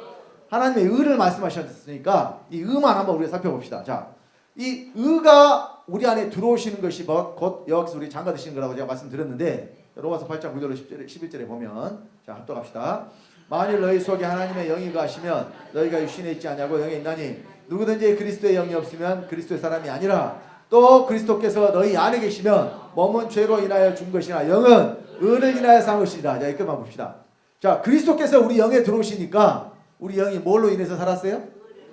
하나님의 의를 말씀하셨으니까 이 의만 한번 우리가 살펴봅시다. 자, 이 의가 우리 안에 들어오시는 것이 곧 여호와께서 우리 장가 되시는 거라고 제가 말씀드렸는데 로마서 8장 9절로 11절에 보면 자, 합독합시다. 만일 너희 속에 하나님의 영이 거하시면 너희가 육신에 있지 아니하고 영에 있나니 누구든지 그리스도의 영이 없으면 그리스도의 사람이 아니라 또 그리스도께서 너희 안에 계시면 몸은 죄로 인하여 죽은 것이나 영은 의를 인하여 산 것이라. 자, 이것만 봅시다. 자, 그리스도께서 우리 영에 들어오시니까 우리 영이 뭘로 인해서 살았어요?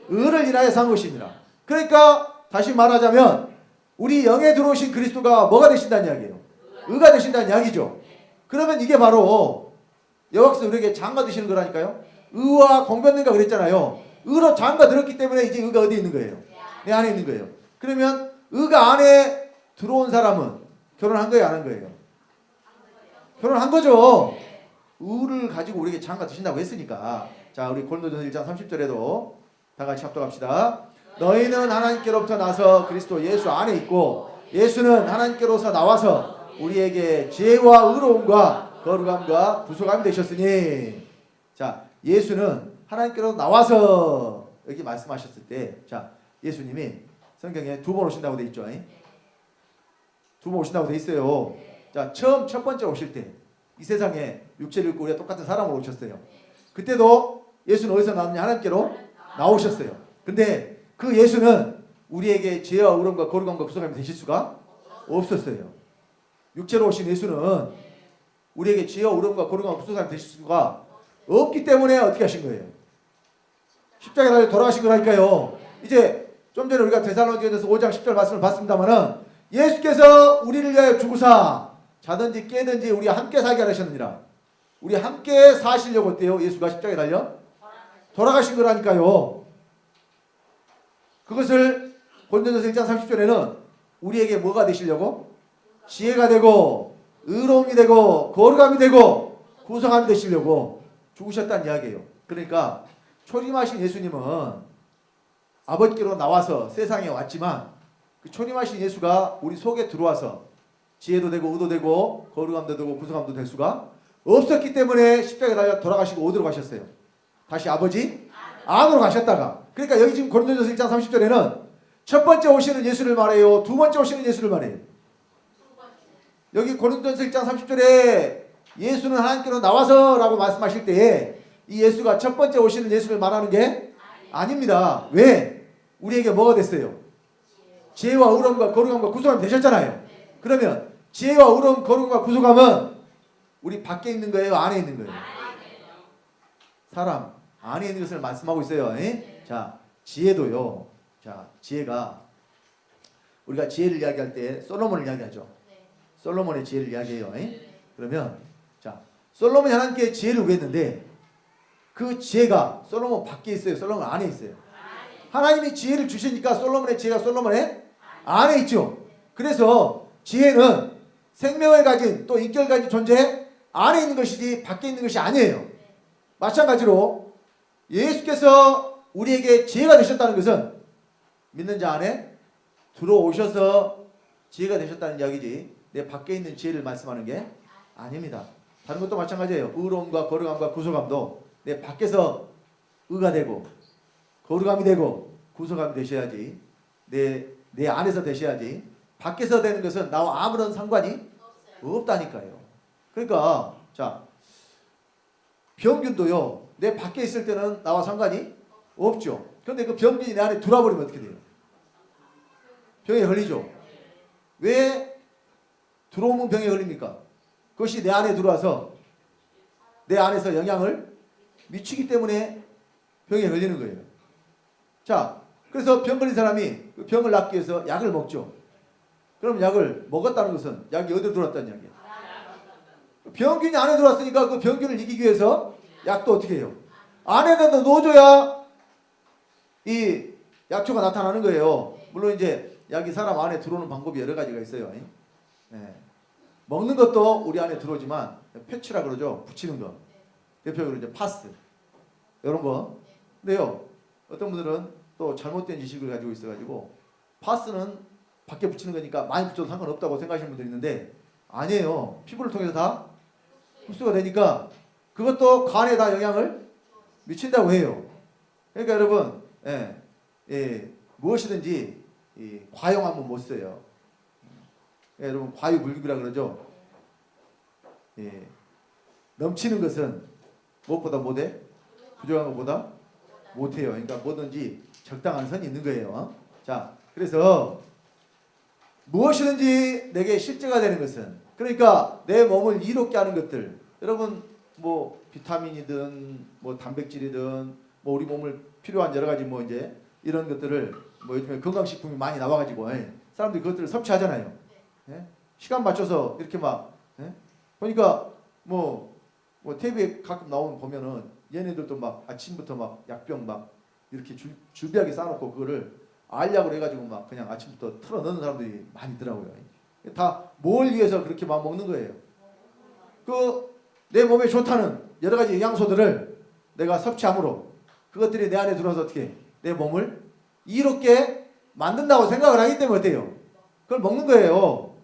의를 인하여 산 것입니다. 그러니까 다시 말하자면 우리 영에 들어오신 그리스도가 뭐가 되신다는 이야기예요? 의가 되신다는 이야기죠. 그러면 이게 바로 여호와께서 우리에게 장가 되시는 거라니까요. 의와 공변된가 그랬잖아요. 의로 장가 들었기 때문에 이제 의가 어디 있는 거예요? 내 안에 있는 거예요. 그러면 의가 안에 들어온 사람은 결혼한 거예요, 안 한 거예요? 결혼한 거죠. 의를 가지고 우리에게 장가 드신다고 했으니까. 자, 우리 고린도전서 1장 30절에도 다 같이 합독합시다. 너희는 하나님께로부터 나서 그리스도 예수 안에 있고 예수는 하나님께로서 나와서 우리에게 지혜와 의로움과 거룩함과 구속함이 되셨으니. 자, 예수는 하나님께로 나와서 여기 말씀하셨을 때 자, 예수님이 성경에 두 번 오신다고 돼 있죠. 두 번 오신다고 돼 있어요. 자, 첫 번째 오실 때 이 세상에 육체를 입고 우리가 똑같은 사람으로 오셨어요. 그때도 예수는 어디서 나왔느냐? 하나님께로 나오셨어요. 근데 그 예수는 우리에게 지혜와 의로움과 거룩함과 구속함이 되실 수가 없었어요. 육체로 오신 예수는 우리에게 지혜와 의로움과 거룩함과 구속함이 되실 수가 없기 때문에 어떻게 하신 거예요? 십자가에 달려 돌아가신 거라니까요. 이제 좀 전에 우리가 데살로니가전서 5장 10절 말씀을 봤습니다만은 예수께서 우리를 위하여 죽으사 자든지 깨든지 우리와 함께 살게 하셨느니라. 우리 함께 사시려고 어때요? 예수가 십자가에 달려 돌아가신 거라니까요. 그것을 고린도전서 1장 30절에는 우리에게 뭐가 되시려고? 지혜가 되고 의로움이 되고 거룩함이 되고 구속함이 되시려고 죽으셨다는 이야기예요. 그러니까 초림하신 예수님은 아버지께로 나와서 세상에 왔지만 그 초림하신 예수가 우리 속에 들어와서 지혜도 되고 의도 되고 거룩함도 되고 구속함도 될 수가 없었기 때문에 십자가에 달려 돌아가시고 어디로 가셨어요? 다시 아버지 안으로 가셨다가. 그러니까 여기 지금 고린도전서 1장 30절에는 첫 번째 오시는 예수를 말해요? 두 번째 오시는 예수를 말해요? 여기 고린도전서 1장 30절에 예수는 하나님께로 나와서 라고 말씀하실 때에 이 예수가 첫 번째 오시는 예수를 말하는 게 아닙니다. 왜? 우리에게 뭐가 됐어요? 지혜와 의로움과 거룩함과 구속함이 되셨잖아요. 그러면 지혜와 의로움, 거룩함과 구속함은 우리 밖에 있는 거예요? 안에 있는 거예요? 사람 안에 있는 것을 말씀하고 있어요. 자, 지혜도요. 자, 지혜가 우리가 지혜를 이야기할 때 솔로몬을 이야기하죠. 솔로몬의 지혜를 이야기해요. 그러면 자, 솔로몬이 하나님께 지혜를 구했는데 그 지혜가 솔로몬 밖에 있어요? 솔로몬 안에 있어요? 하나님이 지혜를 주시니까 솔로몬의 지혜가 솔로몬의 안에 있죠. 그래서 지혜는 생명을 가진 또 인격을 가진 존재 안에 있는 것이지 밖에 있는 것이 아니에요. 마찬가지로 예수께서 우리에게 지혜가 되셨다는 것은 믿는 자 안에 들어오셔서 지혜가 되셨다는 이야기지 내 밖에 있는 지혜를 말씀하는 게 아닙니다. 다른 것도 마찬가지예요. 의로움과 거룩함과 구속함도 내 밖에서 의가 되고 거룩함이 되고 구속함이 되셔야지 내 안에서 되셔야지 밖에서 되는 것은 나와 아무런 상관이 없다니까요. 그러니까 자, 병균도요 내 밖에 있을 때는 나와 상관이 없죠. 그런데 그 병균이 내 안에 들어와 버리면 어떻게 돼요? 병에 걸리죠. 왜 들어오면 병에 걸립니까? 그것이 내 안에 들어와서 내 안에서 영향을 미치기 때문에 병에 걸리는 거예요. 자, 그래서 병 걸린 사람이 그 병을 낫기 위해서 약을 먹죠. 그럼 약을 먹었다는 것은 약이 어디로 들어왔다는 이야기예요? 병균이 안에 들어왔으니까 그 병균을 이기기 위해서 약도 어떻게 해요? 안에다 넣어줘야 이 약초가 나타나는 거예요. 물론 이제 약이 사람 안에 들어오는 방법이 여러 가지가 있어요. 네. 먹는 것도 우리 안에 들어오지만 패치라 그러죠. 붙이는 거. 대표적으로 이제 파스 이런 거. 근데요 어떤 분들은 또 잘못된 지식을 가지고 있어가지고 파스는 밖에 붙이는 거니까 많이 붙여도 상관없다고 생각하시는 분들이 있는데 아니에요. 피부를 통해서 다 흡수가 되니까 그것도 간에 다 영향을 미친다고 해요. 그러니까 여러분 무엇이든지 과용하면 못 써요. 여러분 과유불급이라 그러죠. 넘치는 것은 무엇보다 못해? 부족한 것보다 못해요. 그러니까 뭐든지 적당한 선이 있는 거예요. 자, 그래서 무엇이든지 내게 실제가 되는 것은 그러니까 내 몸을 이롭게 하는 것들 여러분 뭐 비타민이든 뭐 단백질이든 뭐 우리 몸을 필요한 여러 가지 뭐 이제 이런 것들을 뭐 요즘에 건강식품이 많이 나와가지고 사람들이 그것들을 섭취하잖아요. 시간 맞춰서 이렇게 막 보니까 뭐 TV에 가끔 나오면 보면은 얘네들도 막 아침부터 막 약병 막 이렇게 준비하게 쌓아놓고 그거를 알약으로 해가지고 막 그냥 아침부터 털어 넣는 사람들이 많이 있더라고요. 다 뭘 위해서 그렇게 막 먹는 거예요. 그 내 몸에 좋다는 여러 가지 영양소들을 내가 섭취함으로 그것들이 내 안에 들어서 어떻게 내 몸을 이롭게 만든다고 생각을 하기 때문에 어때요? 그걸 먹는 거예요.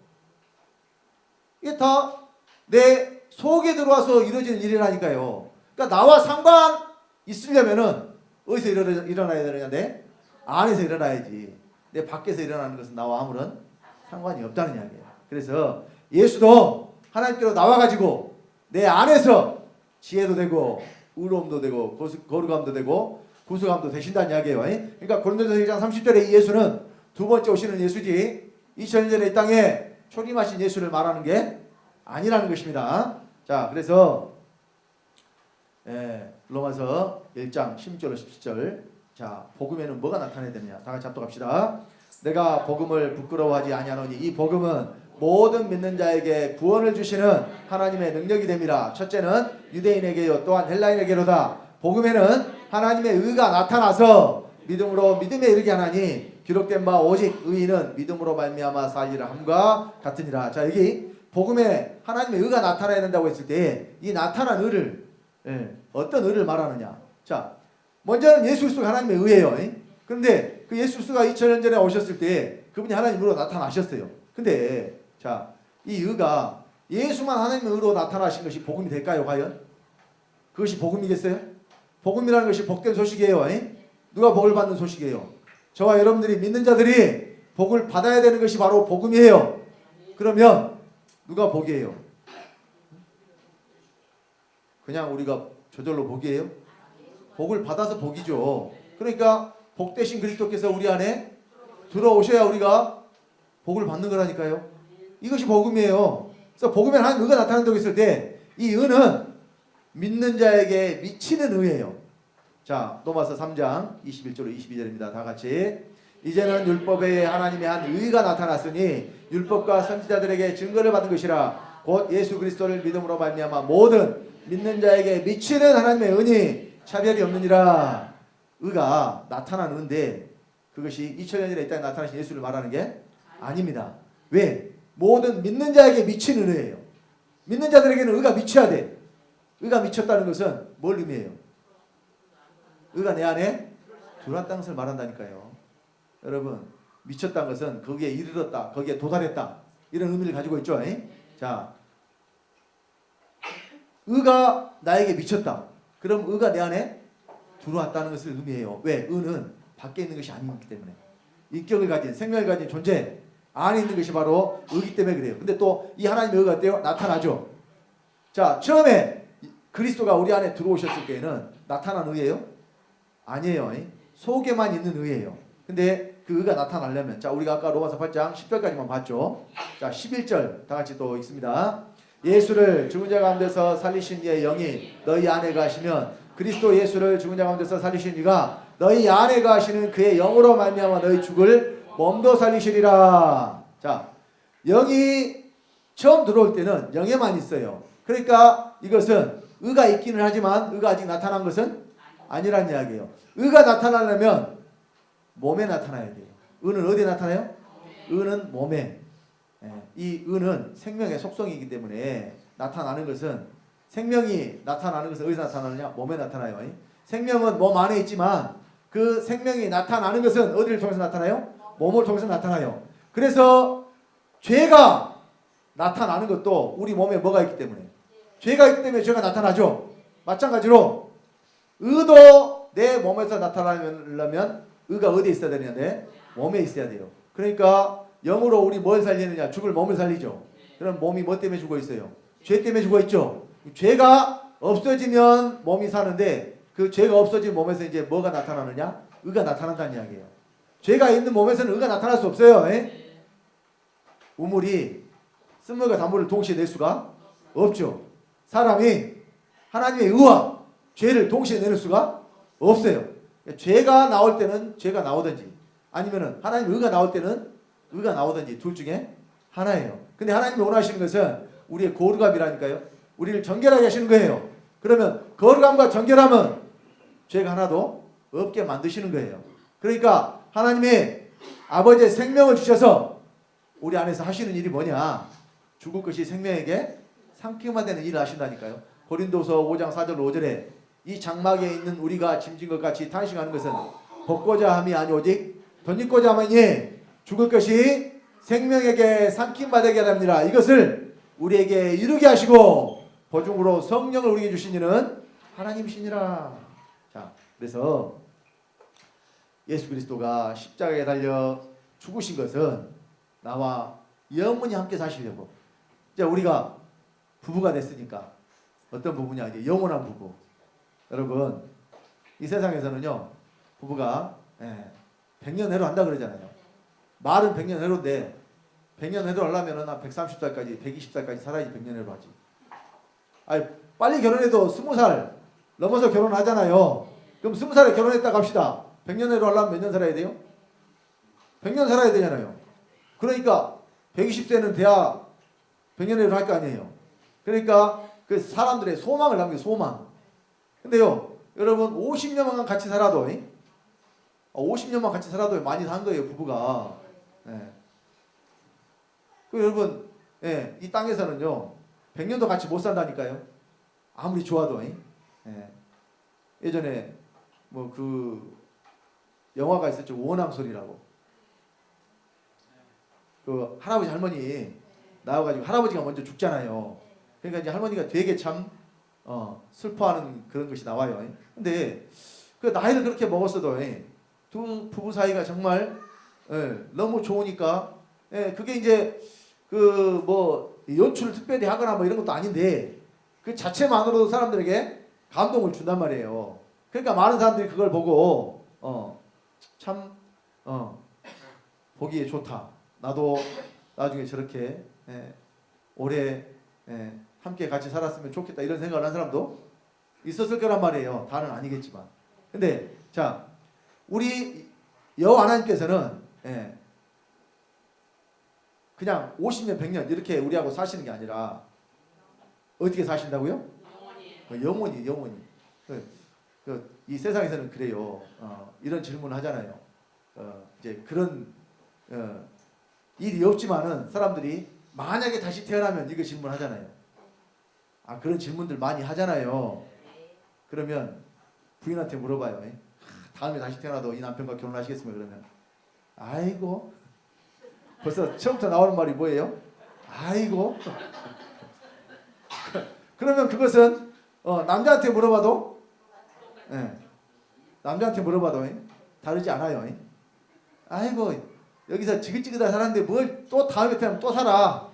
이게 다 내 속에 들어와서 이루어지는 일이라니까요. 그러니까 나와 상관 있으려면은 어디서 일어나야 되느냐? 내 안에서 일어나야지. 내 밖에서 일어나는 것은 나와 아무런 상관이 없다는 이야기예요. 그래서 예수도 하나님께로 나와가지고 내 안에서 지혜도 되고 의로움도 되고 거룩함도 되고 구속함도 되신다는 이야기예요. 그러니까 고린도전서 1장 30절에 이 예수는 두 번째 오시는 예수지 2000년 전에 이 땅에 초림하신 예수를 말하는 게 아니라는 것입니다. 자, 그래서 로마서 1장 16절 17절 자, 복음에는 뭐가 나타나야 되느냐? 다 같이 합독합시다. 내가 복음을 부끄러워하지 아니하노니 이 복음은 모든 믿는 자에게 구원을 주시는 하나님의 능력이 됨이라. 첫째는 유대인에게요 또한 헬라인에게로다. 복음에는 하나님의 의가 나타나서 믿음으로 믿음에 이르게 하나니 기록된 바 오직 의인은 믿음으로 말미암아 살리라 함과 같으니라. 자, 여기 복음에 하나님의 의가 나타나야 된다고 했을 때 이 나타난 의를 어떤 의를 말하느냐? 자, 먼저는 예수 그리스도가 하나님의 의예요. 그런데 그 예수 그리스도가 2000년 전에 오셨을 때 그분이 하나님으로 나타나셨어요. 근데 자, 이 의가 예수만 하나님의 의로 나타나신 것이 복음이 될까요? 과연? 그것이 복음이겠어요? 복음이라는 것이 복된 소식이에요. 누가 복을 받는 소식이에요? 저와 여러분들이 믿는 자들이 복을 받아야 되는 것이 바로 복음이에요. 그러면 누가 복이에요? 그냥 우리가 저절로 복이에요? 복을 받아서 복이죠. 그러니까 복되신 그리스도께서 우리 안에 들어오셔야 우리가 복을 받는 거라니까요. 이것이 복음이에요. 그래서 복음에 하나님 의가 나타난다고 했을 때 이 의는 믿는 자에게 미치는 의예요. 자, 로마서 3장 21절로 22절입니다. 다 같이. 이제는 율법에 하나님의 한 의가 나타났으니 율법과 선지자들에게 증거를 받은 것이라. 곧 예수 그리스도를 믿음으로 말미암아 모든 믿는 자에게 미치는 하나님의 은이 차별이 없느니라. 의가 나타난 의인데 그것이 2000년 전에 이 땅에 나타나신 예수를 말하는 게 아닙니다. 왜? 모든 믿는 자에게 미치는 의예요. 믿는 자들에게는 의가 미쳐야 돼. 의가 미쳤다는 것은 뭘 의미해요? 의가 내 안에 들어왔다는 것을 말한다니까요. 여러분, 미쳤다는 것은 거기에 이르렀다, 거기에 도달했다, 이런 의미를 가지고 있죠. 자, 의가 나에게 미쳤다. 그럼 의가 내 안에 들어왔다는 것을 의미해요. 왜? 의는 밖에 있는 것이 아니기 때문에. 인격을 가진, 생명을 가진 존재 안에 있는 것이 바로 의기 때문에 그래요. 근데 또 이 하나님의 의가 어때요? 나타나죠. 자, 처음에 그리스도가 우리 안에 들어오셨을 때에는 나타난 의예요? 아니에요. 속에만 있는 의예요. 근데 그 의가 나타나려면, 자, 우리가 아까 로마서 8장 10절까지만 봤죠. 자, 11절 다 같이 또 읽습니다. 예수를 죽은 자 가운데서 살리신 이의 영이 너희 안에 가시면 그리스도 예수를 죽은 자 가운데서 살리신 이가 너희 안에 가시는 그의 영으로 말미암아 너희 죽을 몸도 살리시리라. 자, 영이 처음 들어올 때는 영에만 있어요. 그러니까 이것은 의가 있기는 하지만 의가 아직 나타난 것은 아니란 이야기예요. 의가 나타나려면 몸에 나타나야 돼요. 의는 어디에 나타나요? 의는 몸에. 이 의는 생명의 속성이기 때문에 나타나는 것은, 생명이 나타나는 것은 어디서 나타나느냐? 몸에 나타나요. 생명은 몸 안에 있지만 그 생명이 나타나는 것은 어디를 통해서 나타나요? 몸을 통해서 나타나요. 그래서 죄가 나타나는 것도 우리 몸에 뭐가 있기 때문에, 죄가 있기 때문에 죄가 나타나죠. 마찬가지로 의도 내 몸에서 나타나려면 의가 어디에 있어야 되느냐? 몸에 있어야 돼요. 그러니까 영으로 우리 뭘 살리느냐? 죽을 몸을 살리죠. 그럼 몸이 뭐 때문에 죽어 있어요? 죄 때문에 죽어 있죠. 죄가 없어지면 몸이 사는데 그 죄가 없어진 몸에서 이제 뭐가 나타나느냐? 의가 나타난다는 이야기예요. 죄가 있는 몸에서는 의가 나타날 수 없어요. 우물이 쓴물과 단물을 동시에 낼 수가 없죠. 사람이 하나님의 의와 죄를 동시에 내는 수가 없어요. 죄가 나올 때는 죄가 나오든지 아니면은 하나님의 의가 나올 때는 의가 나오든지 둘 중에 하나예요. 근데 하나님이 원하시는 것은 우리의 거룩함이라니까요. 우리를 정결하게 하시는 거예요. 그러면 거룩함과 정결함은 죄가 하나도 없게 만드시는 거예요. 그러니까 하나님이 아버지의 생명을 주셔서 우리 안에서 하시는 일이 뭐냐? 죽을 것이 생명에게 상기만 되는 일을 하신다니까요. 고린도서 5장 4절 5절에 이 장막에 있는 우리가 짐진 것 같이 탄식하는 것은 벗고자 함이 아니 오직 덧입고자 함이니 죽을 것이 생명에게 삼킴받게 하랍니다. 이것을 우리에게 이루게 하시고 보증으로 성령을 우리에게 주신 이는 하나님이시니라. 자, 그래서 예수 그리스도가 십자가에 달려 죽으신 것은 나와 영원히 함께 사시려고. 이제 우리가 부부가 됐으니까 어떤 부부냐? 이제 영원한 부부. 여러분, 이 세상에서는요 부부가 100년 해로 한다 그러잖아요. 말은 100년 해로인데 100년 해로 하려면 한 130살까지 120살까지 살아야지 100년 해로 하지. 아니, 빨리 결혼해도 20살 넘어서 결혼하잖아요. 그럼 20살에 결혼했다고 합시다. 100년 해로 하려면 몇 년 살아야 돼요? 100년 살아야 되잖아요. 그러니까 120세는 돼야 100년 해로 할 거 아니에요. 그러니까 그 사람들의 소망을 남겨, 소망. 근데요 여러분 50년만 같이 살아도 50년만 같이 살아도 많이 산 거예요, 부부가. 그 여러분, 이 땅에서는요 100년도 같이 못 산다니까요. 아무리 좋아도. 예전에 뭐 그 영화가 있었죠, 원앙설이라고. 그 할아버지 할머니 나와가지고 할아버지가 먼저 죽잖아요. 그러니까 이제 할머니가 되게 참 슬퍼하는 그런 것이 나와요. 근데 그 나이를 그렇게 먹었어도 두 부부 사이가 정말 너무 좋으니까 그게 이제 그 뭐 연출을 특별히 하거나 뭐 이런 것도 아닌데 그 자체만으로도 사람들에게 감동을 준단 말이에요. 그러니까 많은 사람들이 그걸 보고 참 보기에 좋다. 나도 나중에 저렇게 오래 함께 같이 살았으면 좋겠다 이런 생각을 한 사람도 있었을 거란 말이에요. 다는 아니겠지만. 근데 자, 우리 여호와 하나님께서는 그냥 50년 100년 이렇게 우리하고 사시는 게 아니라 어떻게 사신다고요? 영원히. 이 세상에서는 그래요. 이런 질문을 하잖아요. 이제 그런 일이 없지만은 사람들이 만약에 다시 태어나면 이거 질문하잖아요. 그런 질문들 많이 하잖아요. 그러면 부인한테 물어봐요. 다음에 다시 태어나도 이 남편과 결혼하시겠습니까? 그러면 아이고, 벌써 처음부터 나오는 말이 뭐예요? 아이고. 그러면 그것은 남자한테 물어봐도 남자한테 물어봐도 다르지 않아요. 아이고, 여기서 지긋지긋하게 살았는데 뭘 또 다음에 태어나면 또 살아.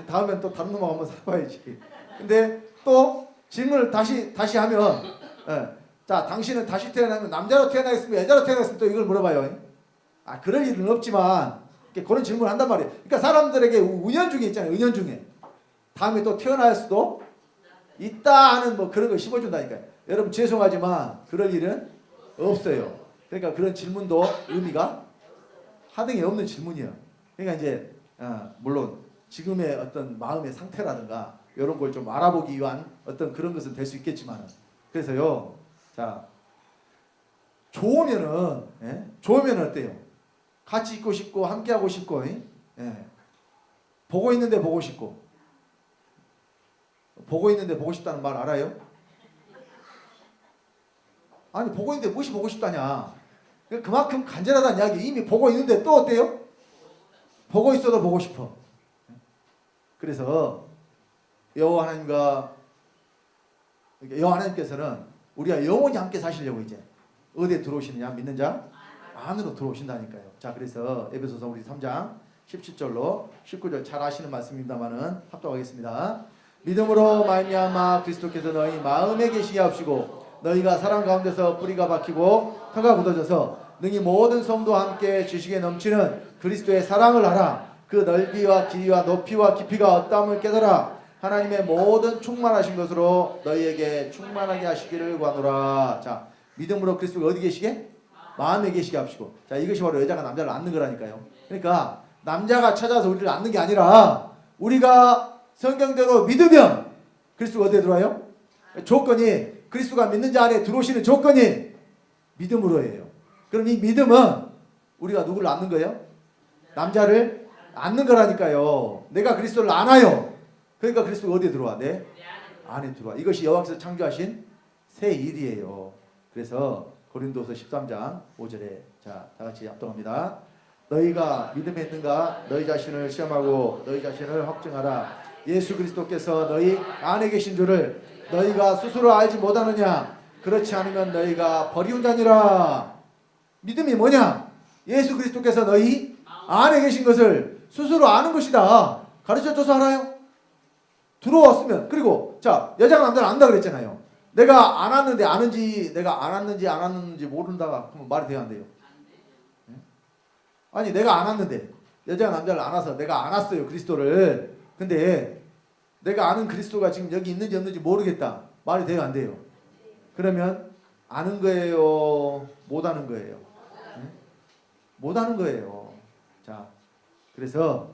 다음엔 또 다른 놈하고 한번 살아봐야지. 근데 또 질문을 다시 하면 자, 당신은 다시 태어나면 남자로 태어나겠습니까? 여자로 태어나겠습니까? 또 이걸 물어봐요. 그럴 일은 없지만 그런 질문을 한단 말이에요. 그러니까 사람들에게 은연중에 있잖아요. 은연중에 다음에 또 태어날 수도 있다 하는 뭐 그런 걸 씹어준다니까요. 여러분 죄송하지만 그럴 일은 없어요. 그러니까 그런 질문도 의미가 하등이 없는 질문이에요. 그러니까 이제 물론 지금의 어떤 마음의 상태라든가 이런 걸 좀 알아보기 위한 어떤 그런 것은 될 수 있겠지만 그래서요. 자, 좋으면은 어때요? 같이 있고 싶고 함께 하고 싶고 보고 있는데 보고 싶고 보고 있는데 보고 싶다는 말 알아요? 아니 보고 있는데 무엇이 보고 싶다냐? 그만큼 간절하다는 이야기. 이미 보고 있는데 또 어때요? 보고 있어도 보고 싶어. 그래서 여호와 하나님께서는 우리가 영원히 함께 사시려고 이제 어디에 들어오시느냐? 믿는 자 안으로 들어오신다니까요. 자, 그래서 에베소서 우리 3장 17절로 19절 잘 아시는 말씀입니다만은 합독하겠습니다. 믿음으로 말미암아 그리스도께서 너희 마음에 계시게 하시고 너희가 사랑 가운데서 뿌리가 박히고 터가 굳어져서 능히 모든 성도와 함께 지식에 넘치는 그리스도의 사랑을 알아. 그 넓이와 길이와 높이와 깊이가 어떠함을 깨달아 하나님의 모든 충만하신 것으로 너희에게 충만하게 하시기를 구하노라. 자, 믿음으로 그리스도가 어디 계시게? 마음에 계시게 하시고. 자, 이것이 바로 여자가 남자를 낳는 거라니까요. 그러니까 남자가 찾아서 우리를 낳는 게 아니라 우리가 성경대로 믿으면 그리스도가 어디에 들어와요? 조건이 그리스도가 믿는 자 안에 들어오시는 조건이 믿음으로예요. 그럼 이 믿음은 우리가 누구를 낳는 거예요? 남자를 낳는 거라니까요. 내가 그리스도를 안아요. 그러니까 그리스도가 어디에 들어와? 내 안에 들어와. 이것이 여호와께서 창조하신 새 일이에요. 그래서 고린도서 13장 5절에 자, 다같이 합동합니다. 너희가 믿음에 있는가? 너희 자신을 시험하고 너희 자신을 확증하라. 예수 그리스도께서 너희 안에 계신 줄을 너희가 스스로 알지 못하느냐? 그렇지 않으면 너희가 버리운 자니라. 믿음이 뭐냐? 예수 그리스도께서 너희 안에 계신 것을 스스로 아는 것이다. 가르쳐줘서 알아요? 들어왔으면. 그리고 자, 여자가 남자를 안다 그랬잖아요. 내가 안 왔는데 아는지 내가 안 왔는지 안 왔는지 모른다 그러면 말이 돼야 안 돼요? 아니 내가 안 왔는데 여자가 남자를 안 와서 내가 안 왔어요 그리스도를. 근데 내가 아는 그리스도가 지금 여기 있는지 없는지 모르겠다. 말이 돼요 안 돼요? 그러면 아는 거예요? 못 아는 거예요? 못 아는 거예요. 자, 그래서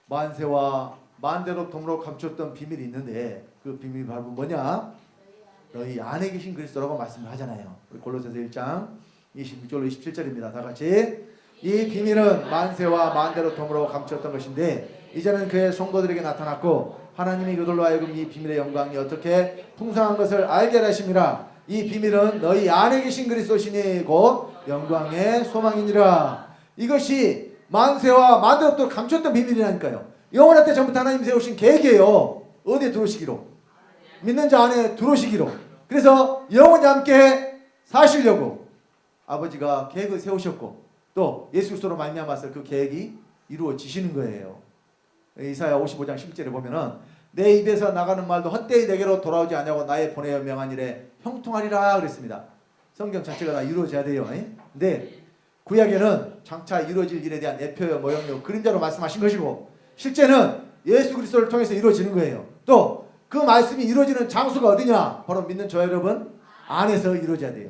만세와 만대로 덤으로 감췄던 비밀이 있는데 그 비밀이 바로 뭐냐? 너희 안에 계신 그리스도라고 말씀을 하잖아요. 우리 골로새서 1장 26절로 27절입니다. 다 같이. 이 비밀은 만세와 만대로 덤으로 감췄던 것인데 이제는 그의 성도들에게 나타났고 하나님이 그들로 하여금 이 비밀의 영광이 어떻게 풍성한 것을 알게 하심이라. 이 비밀은 너희 안에 계신 그리스도시니 곧 영광의 소망이니라. 이것이 만세와 만대로 감췄던 비밀이라니까요. 영원할 때 전부터 하나님 세우신 계획이에요. 어디에 들어오시기로? 믿는 자 안에 들어오시기로. 그래서 영원히 함께 사시려고 아버지가 계획을 세우셨고 또 예수 그리스도로 말미암아서 그 계획이 이루어지시는 거예요. 이사야 55장 11절에 보면은 내 입에서 나가는 말도 헛되이 내게로 돌아오지 않냐고 나의 보내어 명한 일에 형통하리라 그랬습니다. 성경 자체가 다 이루어져야 돼요. 근데 구약에는 장차 이루어질 일에 대한 예표요 모형요 그림자로 말씀하신 것이고 실제는 예수 그리스도를 통해서 이루어지는 거예요. 또 그 말씀이 이루어지는 장소가 어디냐? 바로 믿는 저 여러분 안에서 이루어져야 돼요.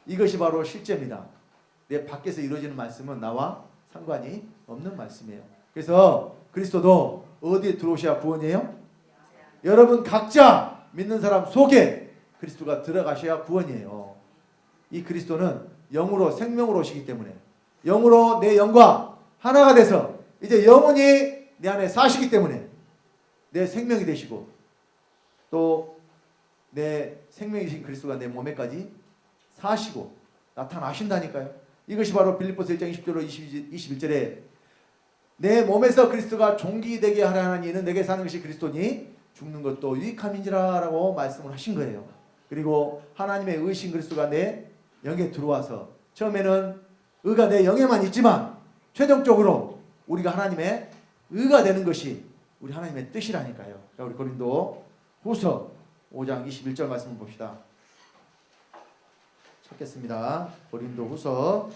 이것이 바로 실제입니다. 내 밖에서 이루어지는 말씀은 나와 상관이 없는 말씀이에요. 그래서 그리스도도 어디에 들어오셔야 구원이에요? 여러분 각자 믿는 사람 속에 그리스도가 들어가셔야 구원이에요. 이 그리스도는 영으로 생명으로 오시기 때문에 영으로 내 영과 하나가 돼서 이제 영원히 내 안에 사시기 때문에 내 생명이 되시고 또 내 생명이신 그리스도가 내 몸에까지 사시고 나타나신다니까요. 이것이 바로 빌립보서 1장 20절로 21절에 내 몸에서 그리스도가 종기되게 하라는 이는 내게 사는 것이 그리스도니 죽는 것도 유익함인지라 라고 말씀을 하신 거예요. 그리고 하나님의 의신 그리스도가 내 영에 들어와서 처음에는 의가 내 영에만 있지만 최종적으로 우리가 하나님의 의가 되는 것이 우리 하나님의 뜻이라니까요. 자, 우리 고린도 후서 5장 21절 말씀을 봅시다. 찾겠습니다. 고린도 후서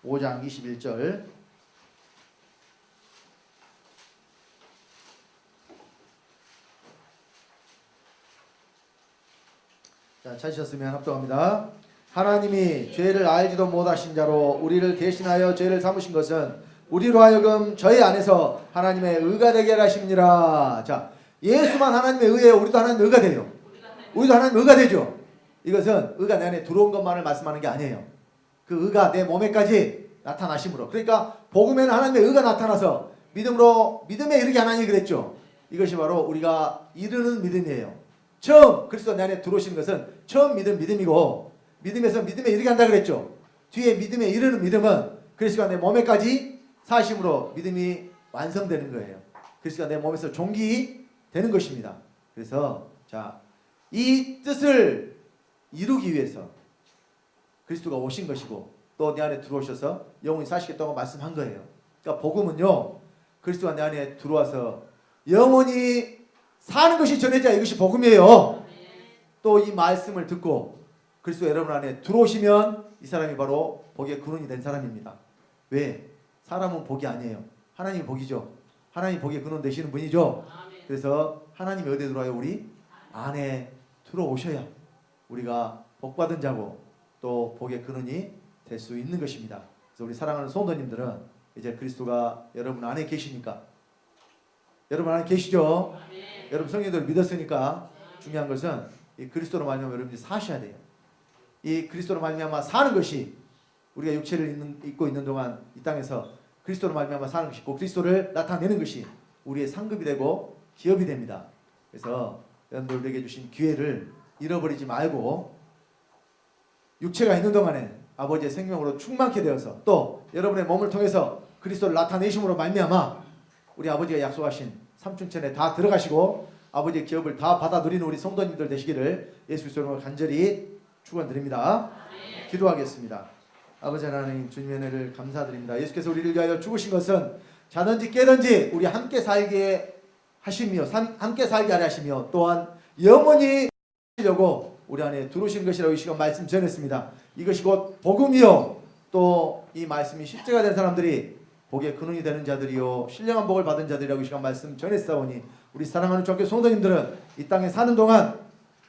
5장 21절. 자, 찾으셨으면 합독합니다. 하나님이 죄를 알지도 못하신 자로 우리를 대신하여 죄를 삼으신 것은 우리로 하여금 저희 안에서 하나님의 의가 되게 하심이니라. 자, 예수만 하나님의 의예요. 우리도 하나님의 의가 돼요. 우리도 하나님의 의가 되죠. 이것은 의가 내 안에 들어온 것만을 말씀하는 게 아니에요. 그 의가 내 몸에까지 나타나심으로. 그러니까 복음에는 하나님의 의가 나타나서 믿음으로 믿음에 이르게 하나님이 그랬죠. 이것이 바로 우리가 이르는 믿음이에요. 처음 그리스도 내 안에 들어오시는 것은 처음 믿음이고 믿음에서 믿음에 이르게 한다 그랬죠. 뒤에 믿음에 이르는 믿음은 그리스도가 내 몸에까지 사심으로 믿음이 완성되는 거예요. 그리스도가 내 몸에서 종기 되는 것입니다. 그래서 자, 이 뜻을 이루기 위해서 그리스도가 오신 것이고 또 내 안에 들어오셔서 영원히 사시겠다고 말씀한 거예요. 그러니까 복음은요, 그리스도가 내 안에 들어와서 영원히 사는 것이 전해져야 이것이 복음이에요. 또 이 말씀을 듣고 그리스도 여러분 안에 들어오시면 이 사람이 바로 복의 근원이 된 사람입니다. 왜? 사람은 복이 아니에요. 하나님이 복이죠. 하나님이 복의 근원 되시는 분이죠. 그래서 하나님이 어디에 들어와요? 우리 안에 들어오셔야 우리가 복받은 자고 또 복의 근원이 될 수 있는 것입니다. 그래서 우리 사랑하는 성도님들은 이제 그리스도가 여러분 안에 계시니까, 여러분 안에 계시죠? 여러분 성령님들 믿었으니까 중요한 것은 이 그리스도로 말미암아 여러분들이 사셔야 돼요. 이 그리스도로 말미암아 사는 것이 우리가 육체를 입고 있는 동안 이 땅에서 그리스도로 말미암아 사는 것이 고 그리스도를 나타내는 것이 우리의 상급이 되고 기업이 됩니다. 그래서 여러분들에게 주신 기회를 잃어버리지 말고 육체가 있는 동안에 아버지의 생명으로 충만케 되어서 또 여러분의 몸을 통해서 그리스도를 나타내심으로 말미암아 우리 아버지가 약속하신 삼춘천에 다 들어가시고 아버지의 기업을 다 받아 누리는 우리 성도님들 되시기를 예수 그리스도로 간절히 축원드립니다. 기도하겠습니다. 아버지 하나님, 주님의 은혜를 감사드립니다. 예수께서 우리를 위하여 죽으신 것은 자든지 깨든지 우리 함께 살게 하시며 함께 살게 하려 하시며 또한 영원히 하시려고 우리 안에 들어오신 것이라고 이 시간 말씀 전했습니다. 이것이 곧 복음이요 또 이 말씀이 실제가 된 사람들이 복의 근원이 되는 자들이요 신령한 복을 받은 자들이라고 이 시간 말씀 전했사오니 우리 사랑하는 주학교 성도님들은 이 땅에 사는 동안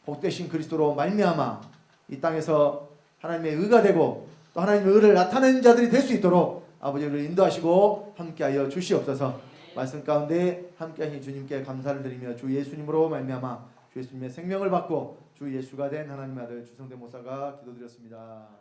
복되신 그리스도로 말미암아 이 땅에서 하나님의 의가 되고 또 하나님의 의를 나타내는 자들이 될 수 있도록 아버지를 인도하시고 함께하여 주시옵소서. 말씀 가운데 함께하신 주님께 감사를 드리며 주 예수님으로 말미암아 주 예수님의 생명을 받고 주 예수가 된 하나님의 아들 주성대 목사가 기도드렸습니다.